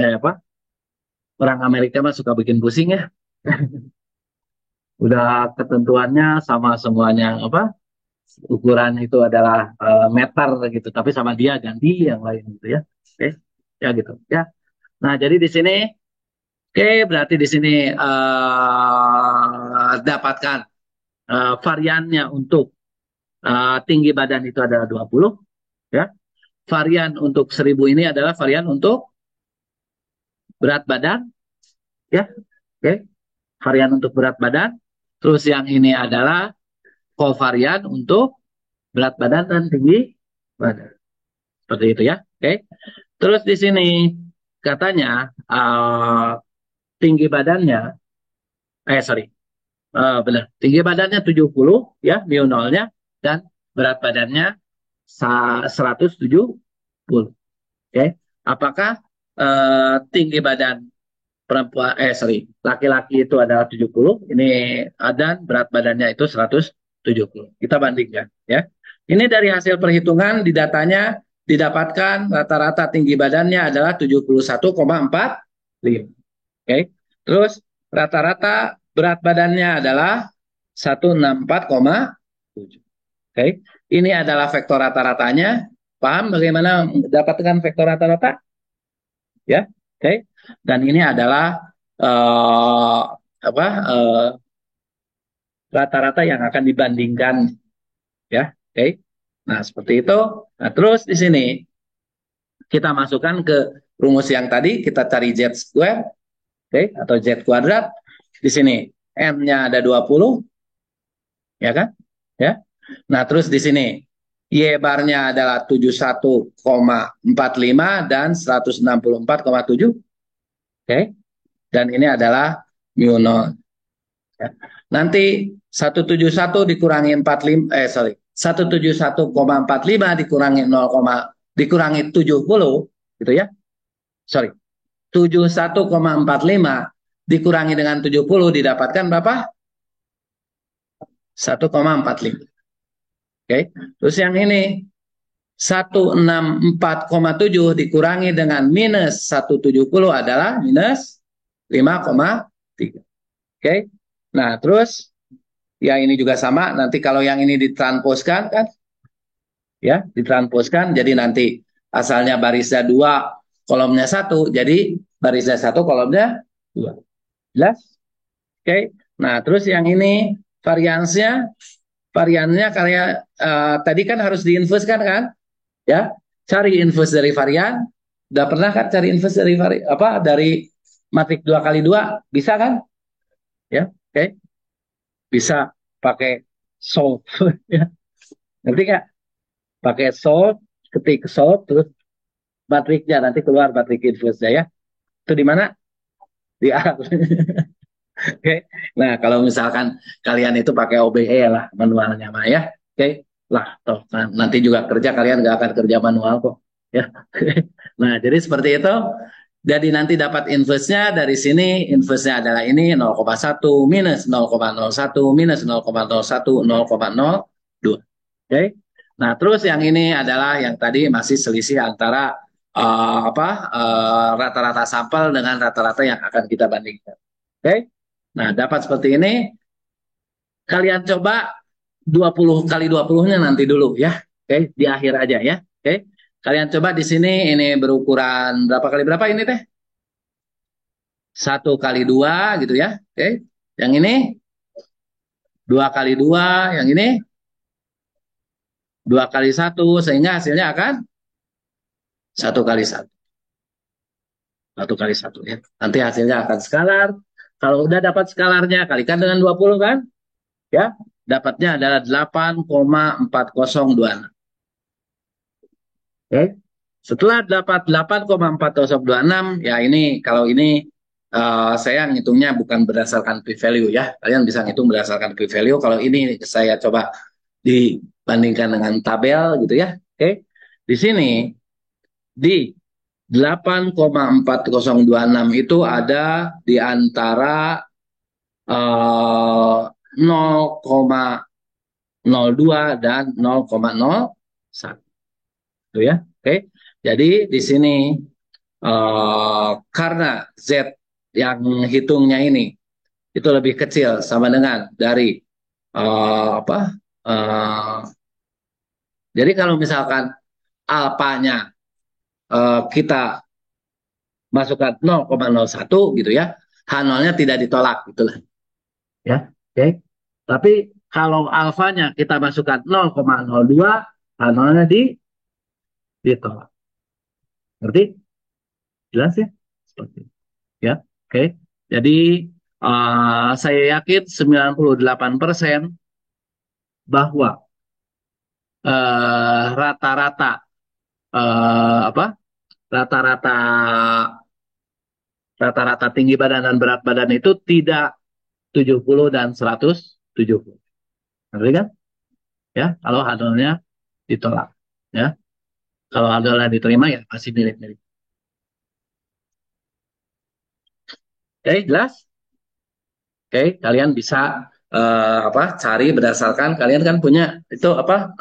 orang Amerika mah suka bikin pusing ya. Udah ketentuannya sama semuanya ukuran itu adalah meter gitu, tapi sama dia ganti yang lain gitu ya. Oke, ya gitu. Ya. Nah, jadi di sini Oke, berarti di sini dapatkan variannya untuk tinggi badan itu adalah 20, ya. Varian untuk 1000 ini adalah varian untuk berat badan, ya. Oke, varian untuk berat badan. Terus yang ini adalah kovarian untuk berat badan dan tinggi badan. Seperti itu ya. Oke. Terus di sini katanya tinggi badannya, sorry, benar. Tinggi badannya 70 ya, mu nolnya, dan berat badannya 170. Oke. Apakah tinggi badan perempuan, sorry, laki-laki itu adalah 70, ini dan berat badannya itu 170. Kita bandingkan ya. Ini dari hasil perhitungan di datanya didapatkan rata-rata tinggi badannya adalah 71,45. Oke. Terus rata-rata berat badannya adalah 164,7. Oke. Ini adalah vektor rata-ratanya. Paham bagaimana mendapatkan vektor rata-rata? Ya. Oke. Dan ini adalah uh, apa rata-rata yang akan dibandingkan ya. Oke. Nah, seperti itu. Nah, terus di sini kita masukkan ke rumus yang tadi, kita cari Z square, oke, atau Z kuadrat. Di sini M-nya ada 20, ya kan? Ya. Nah, terus di sini Y barnya adalah 71,45 dan 164,7. Oke. Dan ini adalah mu nol. Ya. Nanti 171 dikurangi 45, sorry, 171,45 dikurangi 0, dikurangi 70 gitu ya. Sorry. 71,45 dikurangi dengan 70 didapatkan berapa? 1,45. Oke. Terus yang ini 164,7 dikurangi dengan minus 170 adalah minus 5,3. Oke. Nah, terus ya ini juga sama. Nanti kalau yang ini ditransposkan kan, ya ditransposkan. Jadi nanti asalnya barisnya 2, kolomnya 1. Jadi barisnya 1, kolomnya 2. Jelas? Oke. Nah, terus yang ini variansnya, variannya kayak tadi kan harus diinfuskan kan? Ya, cari infus dari varian. Udah pernah kan cari infus dari apa? Dari matrik 2 kali 2 bisa kan? Ya, oke. Bisa pakai solve ya. Ngerti nggak? Pakai solve, ketik solve terus matriknya nanti keluar matrik infusnya ya. Itu di mana? Di A. Oke. Nah, kalau misalkan kalian itu pakai OBE lah manualnya mah ya. Oke. Lah, toh nanti juga kerja kalian nggak akan kerja manual kok. Ya. Nah, jadi seperti itu. Jadi nanti dapat infusnya dari sini, infusnya adalah ini 0,1 minus 0,01 minus 0,01 0,02. Oke. Nah, terus yang ini adalah yang tadi masih selisih antara rata-rata sampel dengan rata-rata yang akan kita bandingkan. Oke. Nah, dapat seperti ini. Kalian coba 20 kali 20-nya nanti dulu ya. Oke, di akhir aja ya. Oke. Kalian coba di sini ini berukuran berapa kali berapa ini teh? 1 kali 2 gitu ya. Oke. Yang ini 2 kali 2, yang ini 2 kali 1 sehingga hasilnya akan 1 kali 1. 1 kali 1 ya. Nanti hasilnya akan skalar. Kalau udah dapat skalarnya kalikan dengan 20 kan? Ya, dapatnya adalah 8,4026. Oke. Setelah dapat 8,4026, ya ini kalau ini saya ngitungnya bukan berdasarkan p-value ya. Kalian bisa ngitung berdasarkan p-value. Kalau ini saya coba dibandingkan dengan tabel gitu ya. Oke. Di sini di 8,4026 itu ada di antara 0,02 dan 0,01 itu ya. Oke. Jadi di sini karena Z yang hitungnya ini itu lebih kecil sama dengan dari apa? Jadi kalau misalkan alpanya kita masukkan 0,01 gitu ya. H0-nya tidak ditolak gitulah. Ya, oke. Tapi kalau alfanya kita masukkan 0,02, H0-nya ditolak. Ngerti? Jelas ya? Seperti itu. Ya, oke. Jadi saya yakin 98% bahwa rata-rata apa? Rata-rata rata-rata tinggi badan dan berat badan itu tidak 70 dan 170. Ngerti kan? Ya, kalau hadolnya ditolak. Ya, kalau hadolnya diterima ya masih mirip-mirip. Oke, jelas? Oke, kalian bisa apa? Cari berdasarkan kalian kan punya itu apa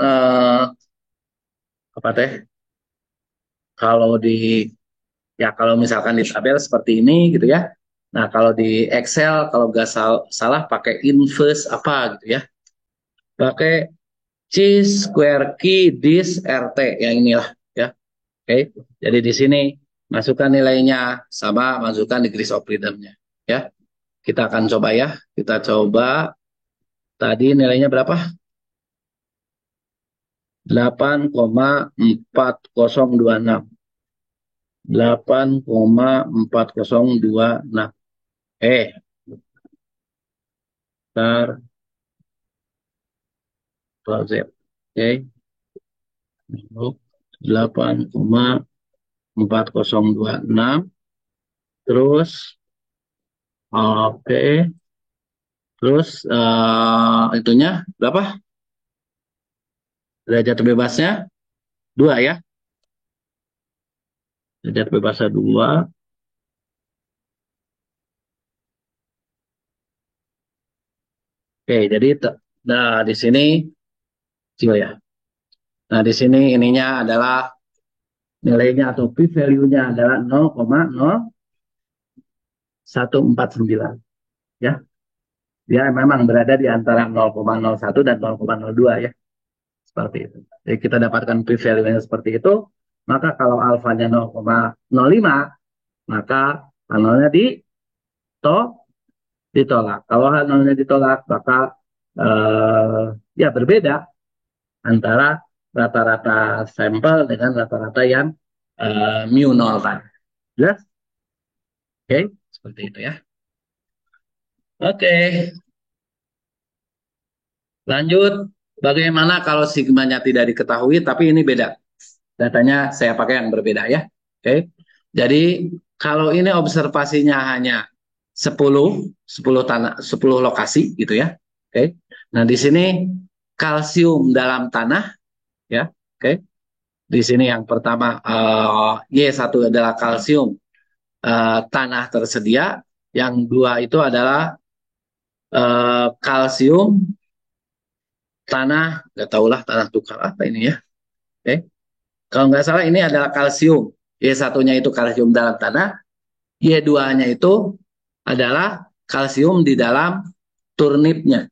teh? Kalau di ya kalau misalkan di tabel seperti ini gitu ya. Nah, kalau di Excel kalau nggak salah pakai inverse apa gitu ya. Pakai chi square key dis RT yang inilah ya. Oke. Jadi di sini masukkan nilainya sama masukkan degrees of freedom-nya ya. Kita akan coba ya. Kita coba tadi nilainya berapa? 8,4026. 8,4026. Eh, ntar close it. Oke, 8,4026. Terus, oke. Terus, itunya berapa? Derajat bebasnya 2 ya. Derajat bebasnya 2. Oke, jadi nah di sini kecil ya. Nah, di sini ininya adalah nilainya atau p value-nya adalah 0,0149 ya. Dia memang berada di antara 0,01 dan 0,02 ya. Seperti itu. Jadi kita dapatkan p value-nya seperti itu, maka kalau alfanya 0,05, maka H0-nya ditolak. Kalau H0-nya ditolak, maka ya berbeda antara rata-rata sampel dengan rata-rata yang mu 0 tadi. Jelas? Oke, seperti itu ya. Oke, lanjut. Bagaimana kalau sigmanya tidak diketahui, tapi ini beda. Datanya saya pakai yang berbeda ya. Oke. Jadi kalau ini observasinya hanya 10 10 tanah 10 lokasi gitu ya. Oke. Nah, di sini kalsium dalam tanah ya. Oke. Di sini yang pertama Y1 adalah kalsium tanah tersedia, yang dua itu adalah kalsium tanah, nggak tahulah tanah tukar apa ini ya. Oke. Kalau nggak salah ini adalah kalsium. Y1-nya itu kalsium dalam tanah, Y2-nya itu adalah kalsium di dalam turnipnya.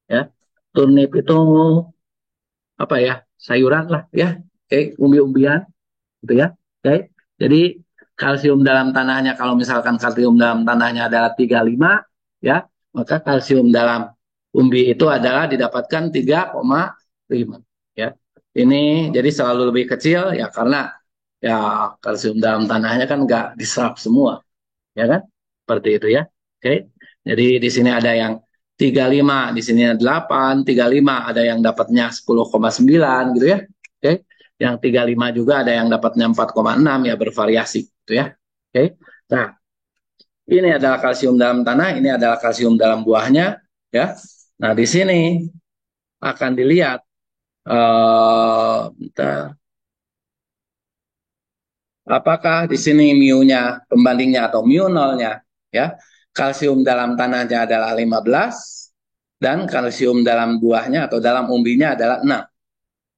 Ya. Turnip itu apa ya? Sayuran lah ya. Oke, umbi-umbian gitu ya. Oke. Jadi kalsium dalam tanahnya kalau misalkan kalsium dalam tanahnya adalah 35 ya, maka kalsium dalam umbi itu adalah didapatkan 3,5 ya. Ini jadi selalu lebih kecil ya karena ya kalsium dalam tanahnya kan nggak diserap semua ya kan seperti itu ya. Oke, jadi di sini ada yang 35, di sini ada 8 35, ada yang dapatnya 10,9 gitu ya. Oke, yang 35 juga ada yang dapatnya 4,6 ya, bervariasi gitu ya. Oke, nah ini adalah kalsium dalam tanah, ini adalah kalsium dalam buahnya ya. Nah di sini akan dilihat bentar, apakah di sini mu-nya pembandingnya atau mu nolnya ya. Kalsium dalam tanahnya adalah 15 dan kalsium dalam buahnya atau dalam umbinya adalah 6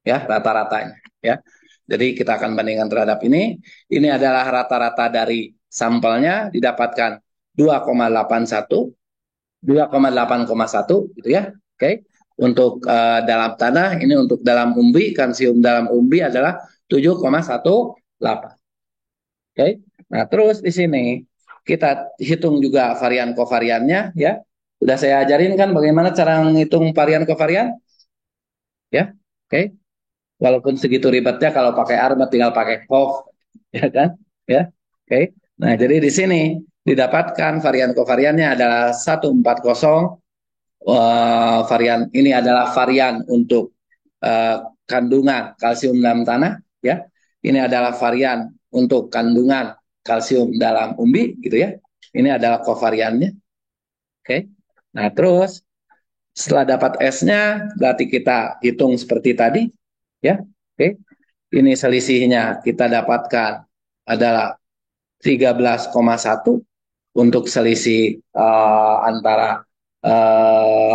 ya rata-ratanya ya. Jadi kita akan bandingkan terhadap ini. Ini adalah rata-rata dari sampelnya didapatkan 2,81, 2,8,1 gitu ya. Oke. Untuk dalam tanah ini untuk dalam umbi kalsium dalam umbi adalah 7,18. Oke. Nah, terus di sini kita hitung juga varian kovariannya ya. Sudah saya ajarin kan bagaimana cara menghitung varian kovarian ya. Oke. Walaupun segitu ribetnya kalau pakai R tinggal pakai cov ya kan? Ya. Oke. Nah, jadi di sini didapatkan varian kovariannya adalah 140. Varian ini adalah varian untuk eh, kandungan kalsium dalam tanah ya. Ini adalah varian untuk kandungan kalsium dalam umbi gitu ya. Ini adalah kovariannya. Oke. Nah, terus setelah dapat S-nya berarti kita hitung seperti tadi ya. Oke. Ini selisihnya kita dapatkan adalah 13,1 untuk selisih antara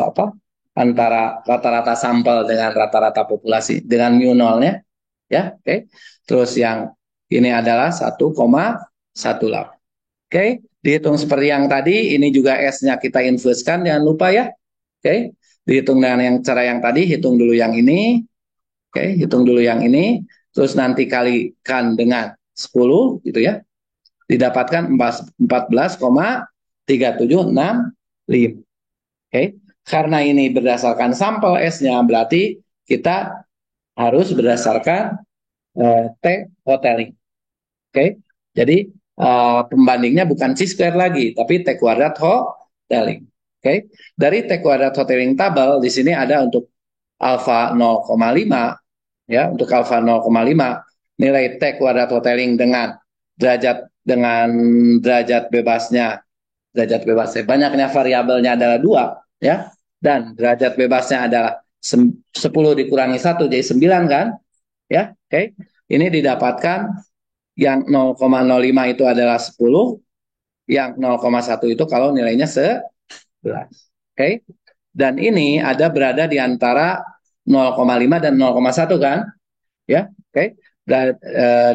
apa antara rata-rata sampel dengan rata-rata populasi dengan new nolnya ya. Oke. Terus yang ini adalah 1,18. Oke, dihitung seperti yang tadi, ini juga S-nya kita inversekan, jangan lupa ya. Oke, dihitung dengan yang cara yang tadi, hitung dulu yang ini. Oke, hitung dulu yang ini, terus nanti kalikan dengan 10 gitu ya. Didapatkan 14,3765. Oke, karena ini berdasarkan sampel S-nya, berarti kita harus berdasarkan T hoteling. Oke, jadi pembandingnya bukan C square lagi, tapi T kuadrat hoteling. Oke, dari T kuadrat hoteling tabel di sini ada untuk alfa 0,5 ya, untuk alfa 0,5 nilai T kuadrat hoteling dengan derajat bebasnya, banyaknya variabelnya adalah 2 ya, dan derajat bebasnya adalah 10 dikurangi 1 jadi 9 kan ya. Oke, ini didapatkan yang 0,05 itu adalah 10, yang 0,1 itu kalau nilainya 11. Oke. Dan ini ada berada di antara 0,5 dan 0,1 kan? Ya. Oke.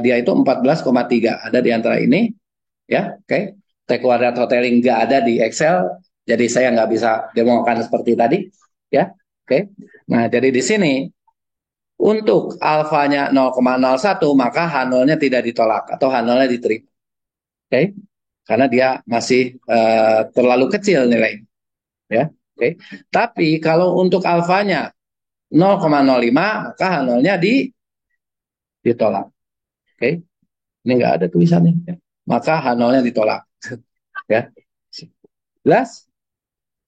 Dia itu 14,3 ada di antara ini ya. Oke. T kuadrat hoteling nggak ada di Excel, jadi saya nggak bisa demokan seperti tadi ya. Oke. Nah, jadi di sini untuk alfanya 0,01 maka H0-nya tidak ditolak atau H0-nya diterima. Oke. Karena dia masih terlalu kecil nilai ya. Oke. Tapi kalau untuk alfanya 0,05 maka H0-nya ditolak. Oke. Ini enggak ada tulisannya ya. Maka H0-nya ditolak. Ya. Jelas?